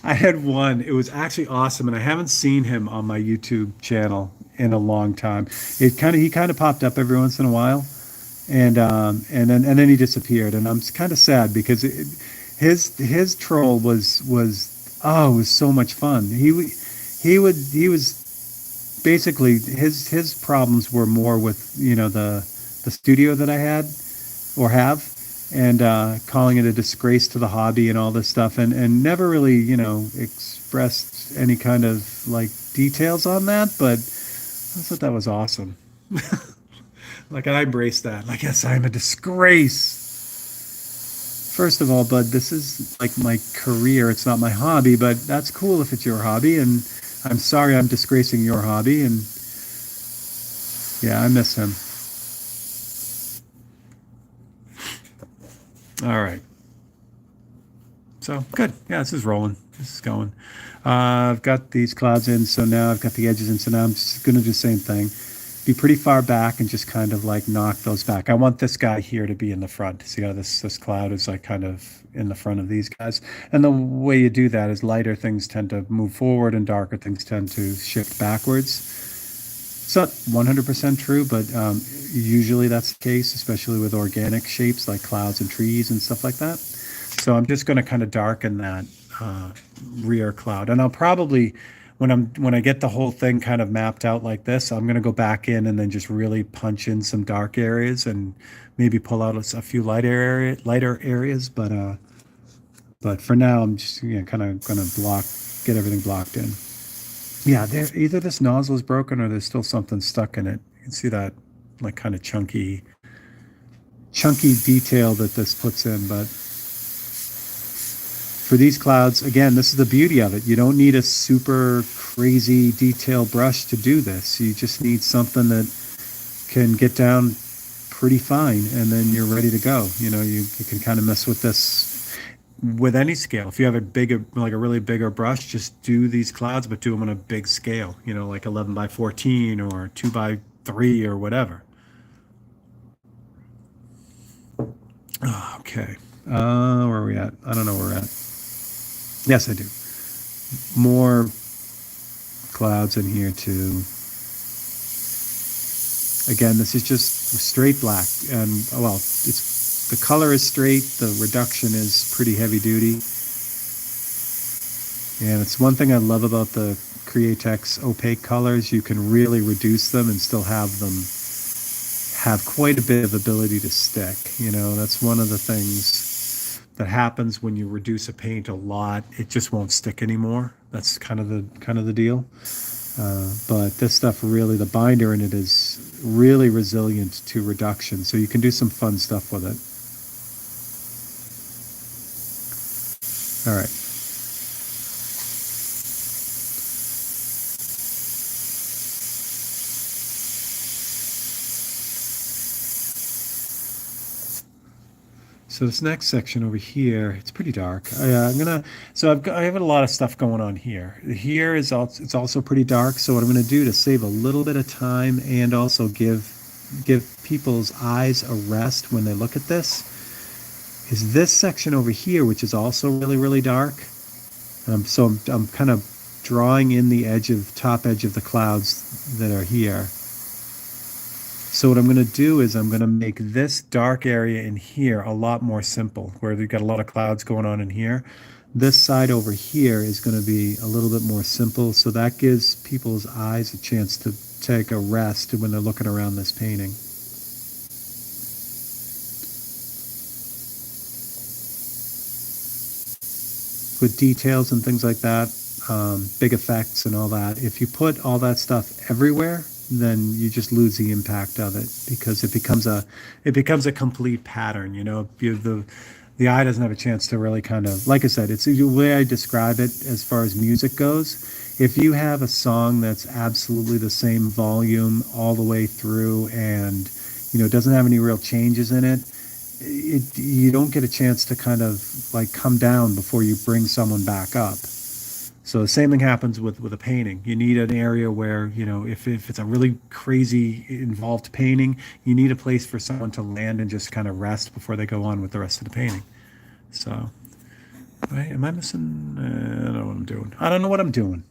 I had one. It was actually awesome, and I haven't seen him on my YouTube channel in a long time. He kind of popped up every once in a while, and then he disappeared, and I'm kind of sad because his troll was oh, it was so much fun. He was basically his problems were more with the studio that I had or have, and calling it a disgrace to the hobby and all this stuff, and never really expressed any kind of like details on that, but I thought that was awesome. Like I embrace that. Like, yes, I'm a disgrace. First of all, bud, this is like my career. It's not my hobby, but that's cool if it's your hobby. And I'm sorry I'm disgracing your hobby. And yeah, I miss him. All right. So good. Yeah, this is rolling. This is going. I've got these clouds in, so now I've got the edges in. So now I'm just going to do the same thing. Be pretty far back and just kind of like knock those back. I want this guy here to be in the front. See how this cloud is like kind of in the front of these guys. And the way you do that is lighter things tend to move forward and darker things tend to shift backwards. It's not 100% true, but usually that's the case, especially with organic shapes like clouds and trees and stuff like that. So I'm just going to kind of darken that uh, rear cloud, and I'll probably when I get the whole thing kind of mapped out like this, I'm going to go back in and then just really punch in some dark areas and maybe pull out a few lighter areas. But for now, I'm just kind of going to get everything blocked in. Yeah, either this nozzle is broken or there's still something stuck in it. You can see that like kind of chunky detail that this puts in, but for these clouds, again, this is the beauty of it. You don't need a super crazy detail brush to do this. You just need something that can get down pretty fine, and then you're ready to go. You can kind of mess with this with any scale. If you have like a really bigger brush, just do these clouds, but do them on a big scale, like 11 by 14 or 2 by 3 or whatever. Okay. Where are we at? I don't know where we're at. Yes, I do. More clouds in here too. Again, this is just straight black, and well, it's the color is straight. The reduction is pretty heavy duty, and it's one thing I love about the Createx opaque colors. You can really reduce them and still have quite a bit of ability to stick. That's one of the things that happens when you reduce a paint a lot. It just won't stick anymore. That's kind of the deal. But this stuff really, the binder in it is really resilient to reduction, so you can do some fun stuff with it. All right. So this next section over here, it's pretty dark. I have a lot of stuff going on here. Here it's also pretty dark. So what I'm gonna do to save a little bit of time and also give people's eyes a rest when they look at this is this section over here, which is also really, really dark. So I'm kind of drawing in the top edge of the clouds that are here. So what I'm going to do is I'm going to make this dark area in here a lot more simple, where we've got a lot of clouds going on in here. This side over here is going to be a little bit more simple, so that gives people's eyes a chance to take a rest when they're looking around this painting. With details and things like that, big effects and all that, if you put all that stuff everywhere, then you just lose the impact of it because it becomes a complete pattern. The eye doesn't have a chance to really kind of, like I said, it's the way I describe it as far as music goes. If you have a song that's absolutely the same volume all the way through and doesn't have any real changes in it, you don't get a chance to kind of like come down before you bring someone back up. So the same thing happens with a painting. You need an area where, if it's a really crazy involved painting, you need a place for someone to land and just kind of rest before they go on with the rest of the painting. So Am I missing? I don't know what I'm doing. I don't know what I'm doing.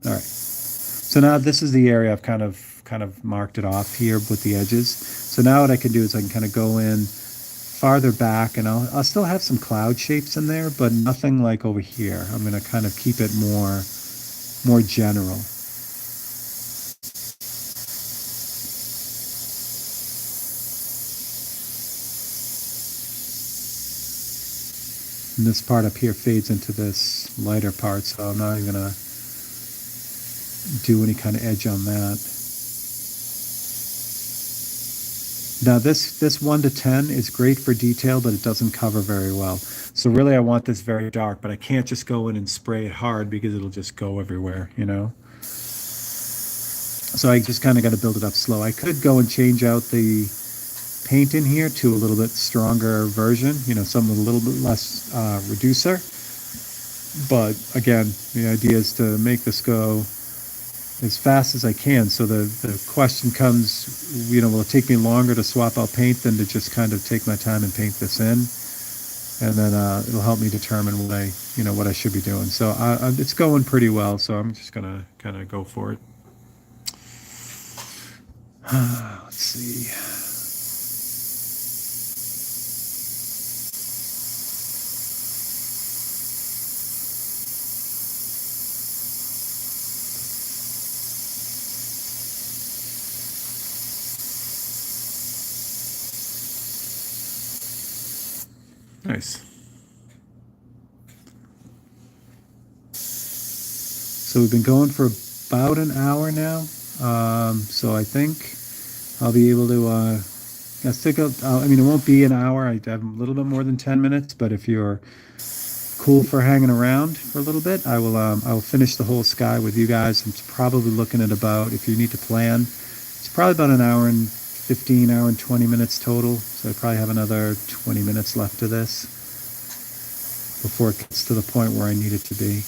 All right. So now this is the area I've kind of marked it off here with the edges. So now what I can do is I can kind of go in farther back, and I'll still have some cloud shapes in there, but nothing like over here. I'm going to kind of keep it more general. And this part up here fades into this lighter part, so I'm not even going to do any kind of edge on that. Now this 1 to 10 is great for detail, but it doesn't cover very well. So really I want this very dark, but I can't just go in and spray it hard because it'll just go everywhere, you know? So I just kind of got to build it up slow. I could go and change out the paint in here to a little bit stronger version, you know, some with a little bit less reducer. But again, the idea is to make this go as fast as I can. So the question comes, you know, will it take me longer to swap out paint than to just kind of take my time and paint this in? And then it'll help me determine what I should be doing. So it's going pretty well. So I'm just gonna kind of go for it. Let's see. Nice. So we've been going for about an hour now. So I think I'll be able to I mean, it won't be an hour. I have a little bit more than 10 minutes, but if you're cool for hanging around for a little bit, I will finish the whole sky with you guys. I'm probably looking at about, if you need to plan, it's probably about an hour and 15, hour and 20 minutes total. So I probably have another 20 minutes left of this before it gets to the point where I need it to be.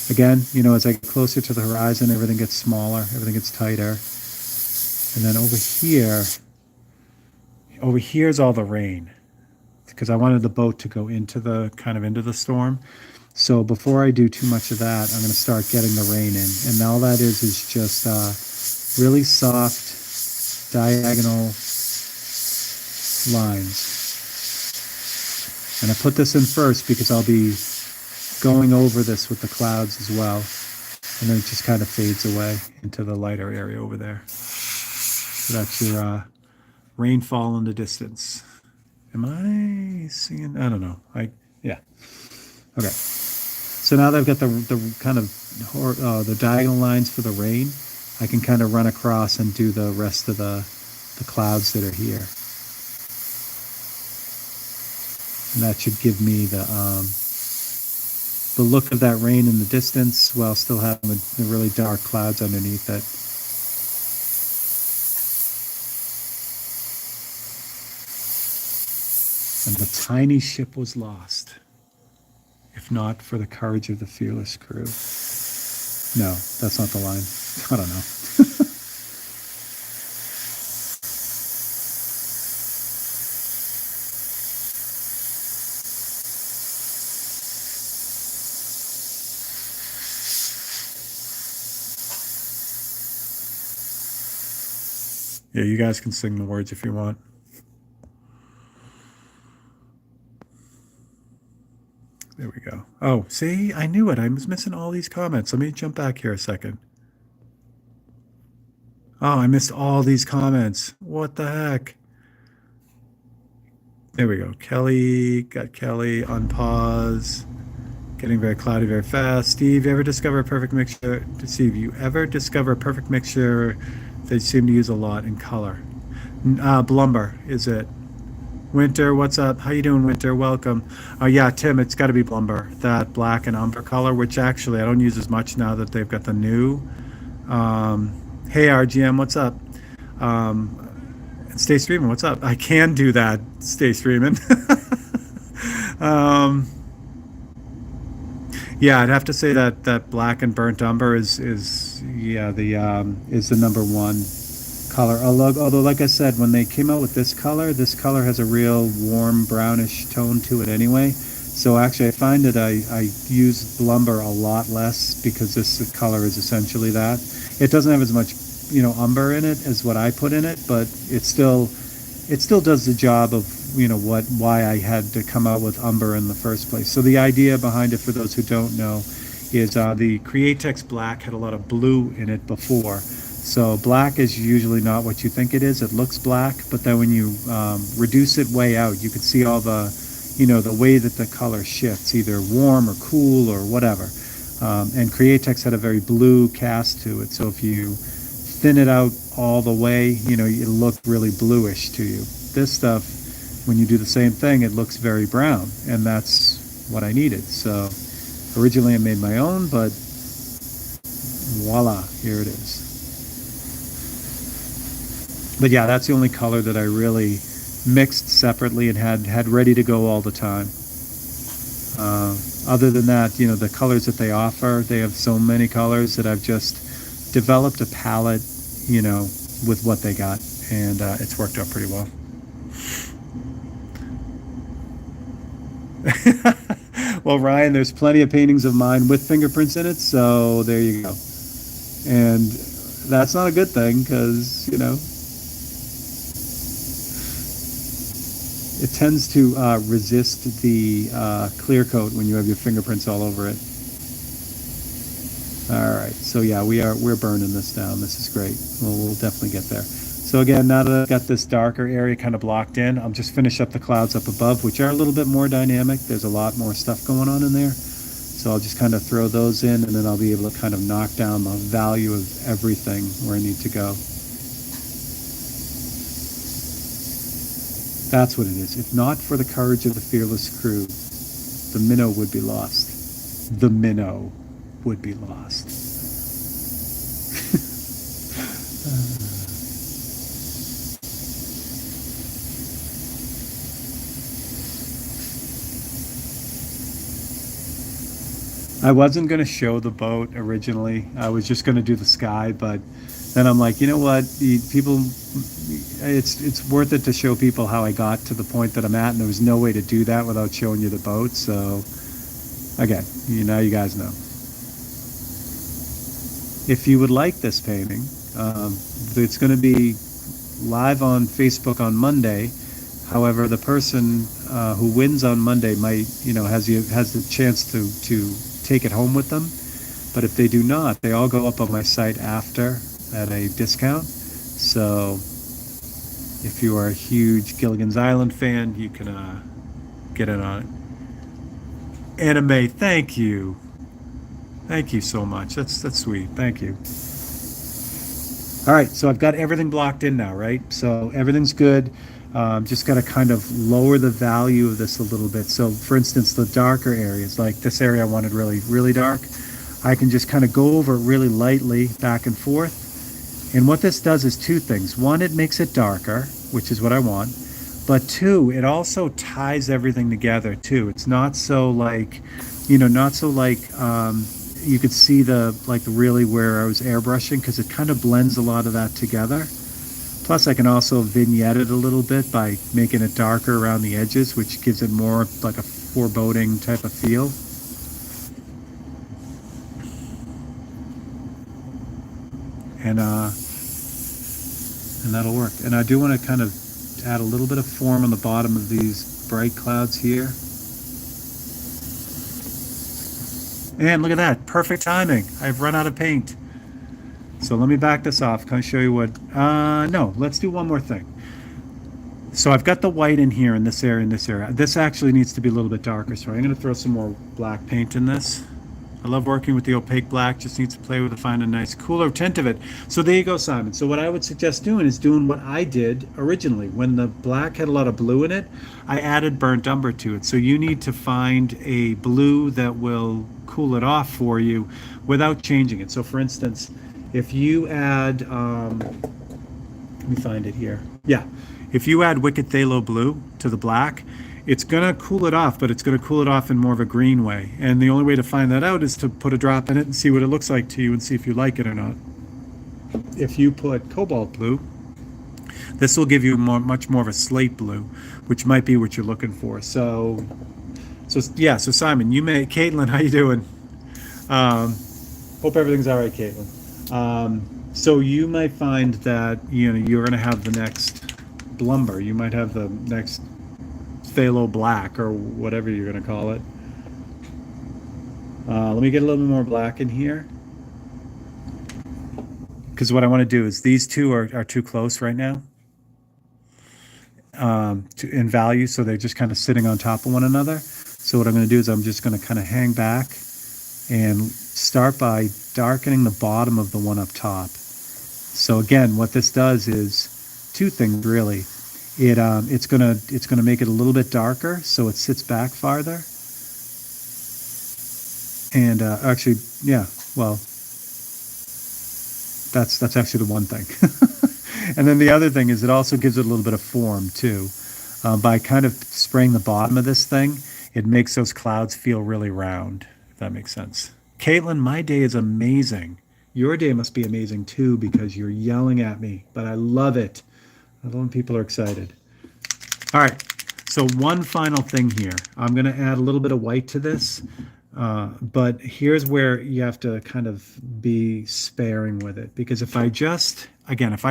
Again, you know, as I get closer to the horizon, everything gets smaller, everything gets tighter. And then over here's all the rain because I wanted the boat to go into the storm. So before I do too much of that, I'm going to start getting the rain in. And all that is just really soft diagonal lines. And I put this in first because I'll be going over this with the clouds as well. And then it just kind of fades away into the lighter area over there. So that's your rainfall in the distance. Am I seeing? I don't know. Yeah. Okay. So now that I've got the kind of the diagonal lines for the rain, I can kind of run across and do the rest of the clouds that are here. And that should give me the look of that rain in the distance while still having the really dark clouds underneath it. And the tiny ship was lost, if not for the courage of the fearless crew. No, that's not the line. I don't know. Yeah, you guys can sing the words if you want. There we go. Oh, see, I knew it. I was missing all these comments. Let me jump back here a second. Oh, I missed all these comments. What the heck? There we go. Got Kelly on pause. Getting very cloudy very fast. Steve, you ever discover a perfect mixture? Steve, you ever discover a perfect mixture they seem to use a lot in color? Blumber, is it? Winter, what's up? How you doing, Winter? Welcome. Yeah, Tim, it's got to be Blumber, that black and umber color, which actually I don't use as much now that they've got the new. Hey, RGM, what's up? Stay streaming, what's up? I can do that, stay streaming. Yeah, I'd have to say that black and burnt umber is the number one color. Although, like I said, when they came out with this color has a real warm brownish tone to it anyway. So actually, I find that I use lumber a lot less because this color is essentially that. It doesn't have as much, umber in it as what I put in it, but it still does the job of why I had to come out with umber in the first place. So the idea behind it, for those who don't know, is the Createx Black had a lot of blue in it before. So black is usually not what you think it is. It looks black, but then when you reduce it way out, you can see all the way that the color shifts, either warm or cool or whatever. And Createx had a very blue cast to it. So if you thin it out all the way, it looked really bluish to you. This stuff, when you do the same thing, it looks very brown, and that's what I needed. So originally I made my own, but voila, here it is. But yeah, that's the only color that I really mixed separately and had ready to go all the time. Other than that, the colors that they offer, they have so many colors that I've just developed a palette, with what they got, and it's worked out pretty well. Well, Ryan, there's plenty of paintings of mine with fingerprints in it, so there you go. And that's not a good thing because, it tends to resist the clear coat when you have your fingerprints all over it. All right, so yeah, we're burning this down. This is great. We'll definitely get there. So again, now that I've got this darker area kind of blocked in, I'll just finish up the clouds up above, which are a little bit more dynamic. There's a lot more stuff going on in there. So I'll just kind of throw those in, and then I'll be able to kind of knock down the value of everything where I need to go. That's what it is. If not for the courage of the fearless crew, the minnow would be lost. The minnow would be lost. I wasn't going to show the boat originally. I was just going to do the sky, but then I'm like, you know what? People, it's worth it to show people how I got to the point that I'm at, and there was no way to do that without showing you the boat. So, again, you guys know. If you would like this painting, it's going to be live on Facebook on Monday. However, the person who wins on Monday might, has the chance to take it home with them. But if they do not, they all go up on my site after at a discount. So if you are a huge Gilligan's Island fan, you can get in on it. Anime, thank you. Thank you so much. That's sweet. Thank you. All right, so I've got everything blocked in now, right? So everything's good. Just got to kind of lower the value of this a little bit. So for instance, the darker areas, like this area I wanted really, really dark, I can just kind of go over it really lightly back and forth. And what this does is two things. One, it makes it darker, which is what I want. But two, it also ties everything together too. It's not so like, not so like you could see really where I was airbrushing, because it kind of blends a lot of that together. Plus, I can also vignette it a little bit by making it darker around the edges, which gives it more like a foreboding type of feel. And that'll work. And I do want to kind of add a little bit of form on the bottom of these bright clouds here. And look at that, perfect timing. I've run out of paint. So let me back this off. Can I show you what? No, let's do one more thing. So I've got the white in here in this area, in this area. This actually needs to be a little bit darker, so I'm going to throw some more black paint in this. I love working with the opaque black, just needs to play with it, find a nice cooler tint of it. So there you go, Simon. So what I would suggest doing is doing what I did originally. When the black had a lot of blue in it, I added burnt umber to it. So you need to find a blue that will cool it off for you without changing it. So for instance, if you add, let me find it here. Yeah, if you add Wicked Phthalo Blue to the black, it's going to cool it off, but it's going to cool it off in more of a green way. And the only way to find that out is to put a drop in it and see what it looks like to you and see if you like it or not. If you put Cobalt Blue, This will give you much more of a slate blue, which might be what you're looking for. So yeah. So Simon, Caitlin, how you doing? Um, Hope everything's all right, Caitlin. So you might find that you're going to have the next Blumber. You might have the next phthalo black or whatever you're going to call it. Let me get a little bit more black in here because what I want to do is these two are too close right now in value, so they're just kind of sitting on top of one another. So what I'm going to do is I'm just going to kind of hang back and start by darkening the bottom of the one up top. So again, what this does is two things really. It's gonna make it a little bit darker, so it sits back farther. And actually, yeah, well, that's actually the one thing. And then the other thing is it also gives it a little bit of form too. By kind of spraying the bottom of this thing, it makes those clouds feel really round, if that makes sense. Caitlin, my day is amazing. Your day must be amazing too because you're yelling at me, but I love it. I love when people are excited. All right, so one final thing here. I'm going to add a little bit of white to this, but here's where you have to kind of be sparing with it because if I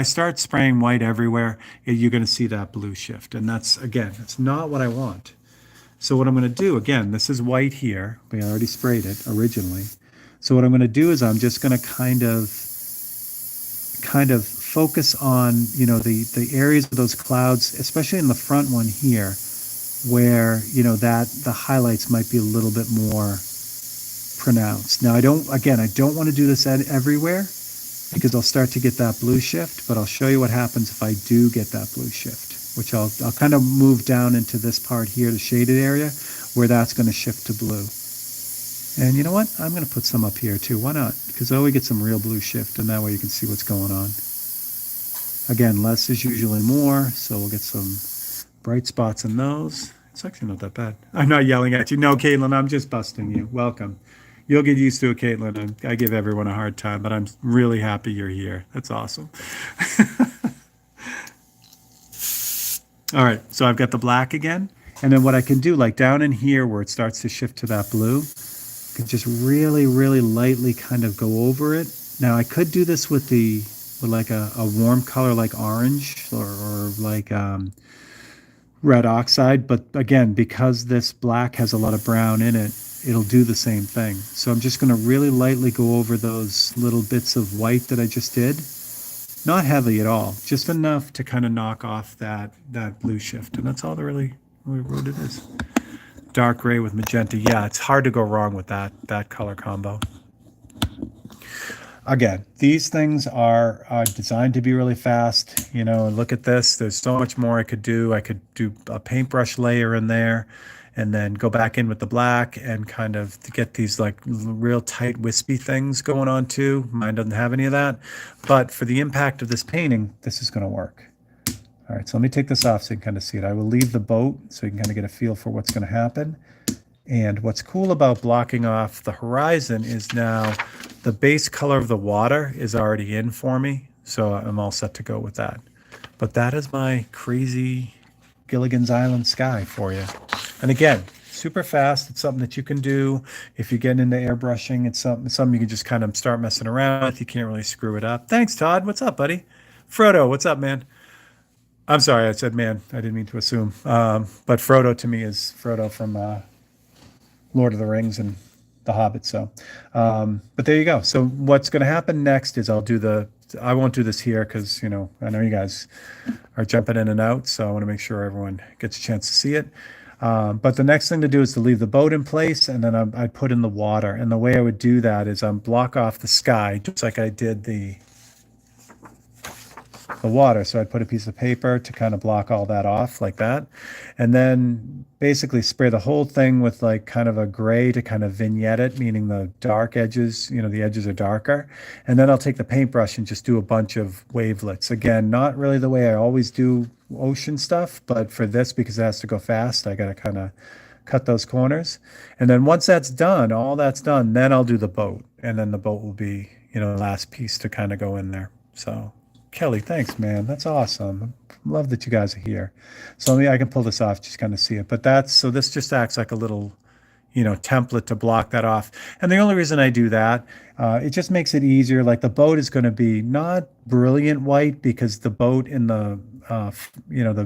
start spraying white everywhere, you're going to see that blue shift, and that's not what I want. So what I'm going to do, again, this is white here. We already sprayed it originally. So what I'm going to do is I'm just going to kind of focus on, the areas of those clouds, especially in the front one here, where, that the highlights might be a little bit more pronounced. Now, I don't want to do this everywhere because I'll start to get that blue shift, but I'll show you what happens if I do get that blue shift, which I'll kind of move down into this part here, the shaded area, where that's going to shift to blue. And you know what? I'm going to put some up here too. Why not? Because we get some real blue shift, and that way you can see what's going on. Again, less is usually more, so we'll get some bright spots in those. It's actually not that bad. I'm not yelling at you. No, Caitlin, I'm just busting you. Welcome. You'll get used to it, Caitlin. I give everyone a hard time, but I'm really happy you're here. That's awesome. All right, so I've got the black again. And then what I can do, like down in here where it starts to shift to that blue, I can just really, really lightly kind of go over it. Now, I could do this with like a warm color like orange or like red oxide, but again, because this black has a lot of brown in it, it'll do the same thing. So I'm just going to really lightly go over those little bits of white that I just did. Not heavy at all, just enough to kind of knock off that blue shift. And that's all really what it is. Dark gray with magenta. Yeah, it's hard to go wrong with that color combo. Again, these things are designed to be really fast. Look at this. There's so much more I could do. I could do a paintbrush layer in there and then go back in with the black and kind of to get these like real tight wispy things going on too. Mine doesn't have any of that. But for the impact of this painting, this is going to work. All right, so let me take this off so you can kind of see it. I will leave the boat so you can kind of get a feel for what's going to happen. And what's cool about blocking off the horizon is now the base color of the water is already in for me. So I'm all set to go with that. But that is my crazy Gilligan's Island sky for you. And again, super fast. It's something that you can do if you get into airbrushing. It's something you can just kind of start messing around with. You can't really screw it up. Thanks, Todd. What's up, buddy? Frodo, what's up, man? I'm sorry, I said man. I didn't mean to assume. But Frodo to me is Frodo from Lord of the Rings and The Hobbit. So, but there you go. So what's going to happen next is I won't do this here because, I know you guys are jumping in and out. So I want to make sure everyone gets a chance to see it. But the next thing to do is to leave the boat in place, and then I'd put in the water. And the way I would do that is block off the sky, just like I did the water. So I'd put a piece of paper to kind of block all that off like that. And then basically spray the whole thing with like kind of a gray to kind of vignette it, meaning the dark edges, the edges are darker. And then I'll take the paintbrush and just do a bunch of wavelets. Again, not really the way I always do ocean stuff, but for this, because it has to go fast, I got to kind of cut those corners. And then once that's done, all that's done, then I'll do the boat. And then the boat will be, the last piece to kind of go in there. So Kelly, thanks, man. That's awesome. Love that you guys are here. So I can pull this off, just kind of see it. But that's so this just acts like a little, template to block that off. And the only reason I do that, it just makes it easier. Like the boat is going to be not brilliant white because the boat in the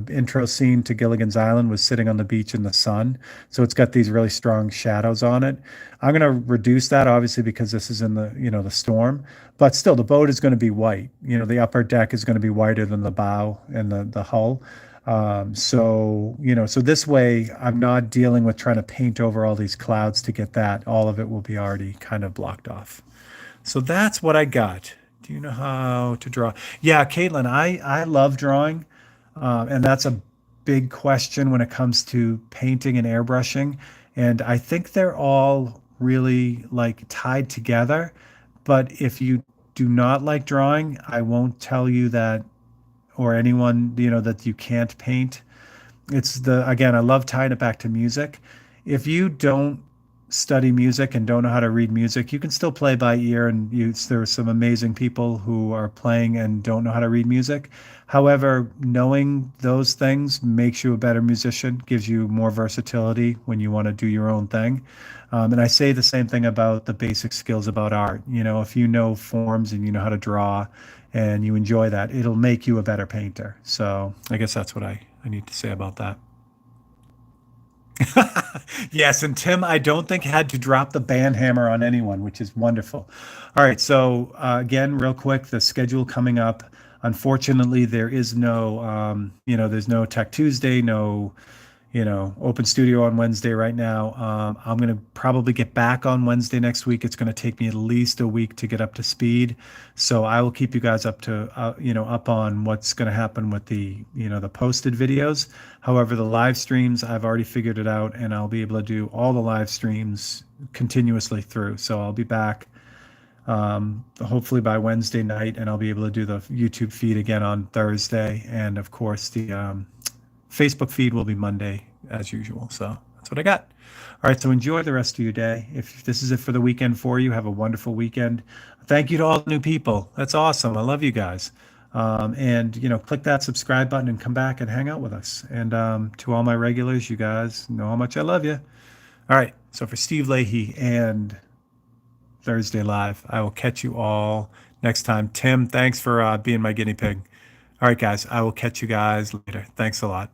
intro scene to Gilligan's Island was sitting on the beach in the sun. So it's got these really strong shadows on it. I'm going to reduce that obviously because this is in the storm, but still the boat is going to be white. The upper deck is going to be whiter than the bow and the hull. So this way I'm not dealing with trying to paint over all these clouds to get that. All of it will be already kind of blocked off. So that's what I got. Do you know how to draw? Yeah, Caitlin, I love drawing, and that's a big question when it comes to painting and airbrushing. And I think they're all really like tied together. But if you do not like drawing, I won't tell you that, or anyone, that you can't paint. It's the again, I love tying it back to music. If you don't study music and don't know how to read music, you can still play by ear, and there are some amazing people who are playing and don't know how to read music. However, knowing those things makes you a better musician, gives you more versatility when you want to do your own thing. And I say the same thing about the basic skills about art. If you know forms and you know how to draw and you enjoy that, it'll make you a better painter. So I guess that's what I need to say about that. Yes, and Tim, I don't think had to drop the band hammer on anyone, which is wonderful. All right, so again, real quick, the schedule coming up. Unfortunately, there is there's no Tech Tuesday, no open studio on Wednesday right now. I'm going to probably get back on Wednesday next week. It's going to take me at least a week to get up to speed. So I will keep you guys up on what's going to happen with the posted videos. However, the live streams, I've already figured it out, and I'll be able to do all the live streams continuously through. So I'll be back hopefully by Wednesday night, and I'll be able to do the YouTube feed again on Thursday. And of course, the Facebook feed will be Monday as usual. So that's what I got. All right. So enjoy the rest of your day. If this is it for the weekend for you, have a wonderful weekend. Thank you to all the new people. That's awesome. I love you guys. And click that subscribe button and come back and hang out with us. And to all my regulars, you guys know how much I love you. All right. So for Steve Leahy and Thursday Live, I will catch you all next time. Tim, thanks for being my guinea pig. All right, guys. I will catch you guys later. Thanks a lot.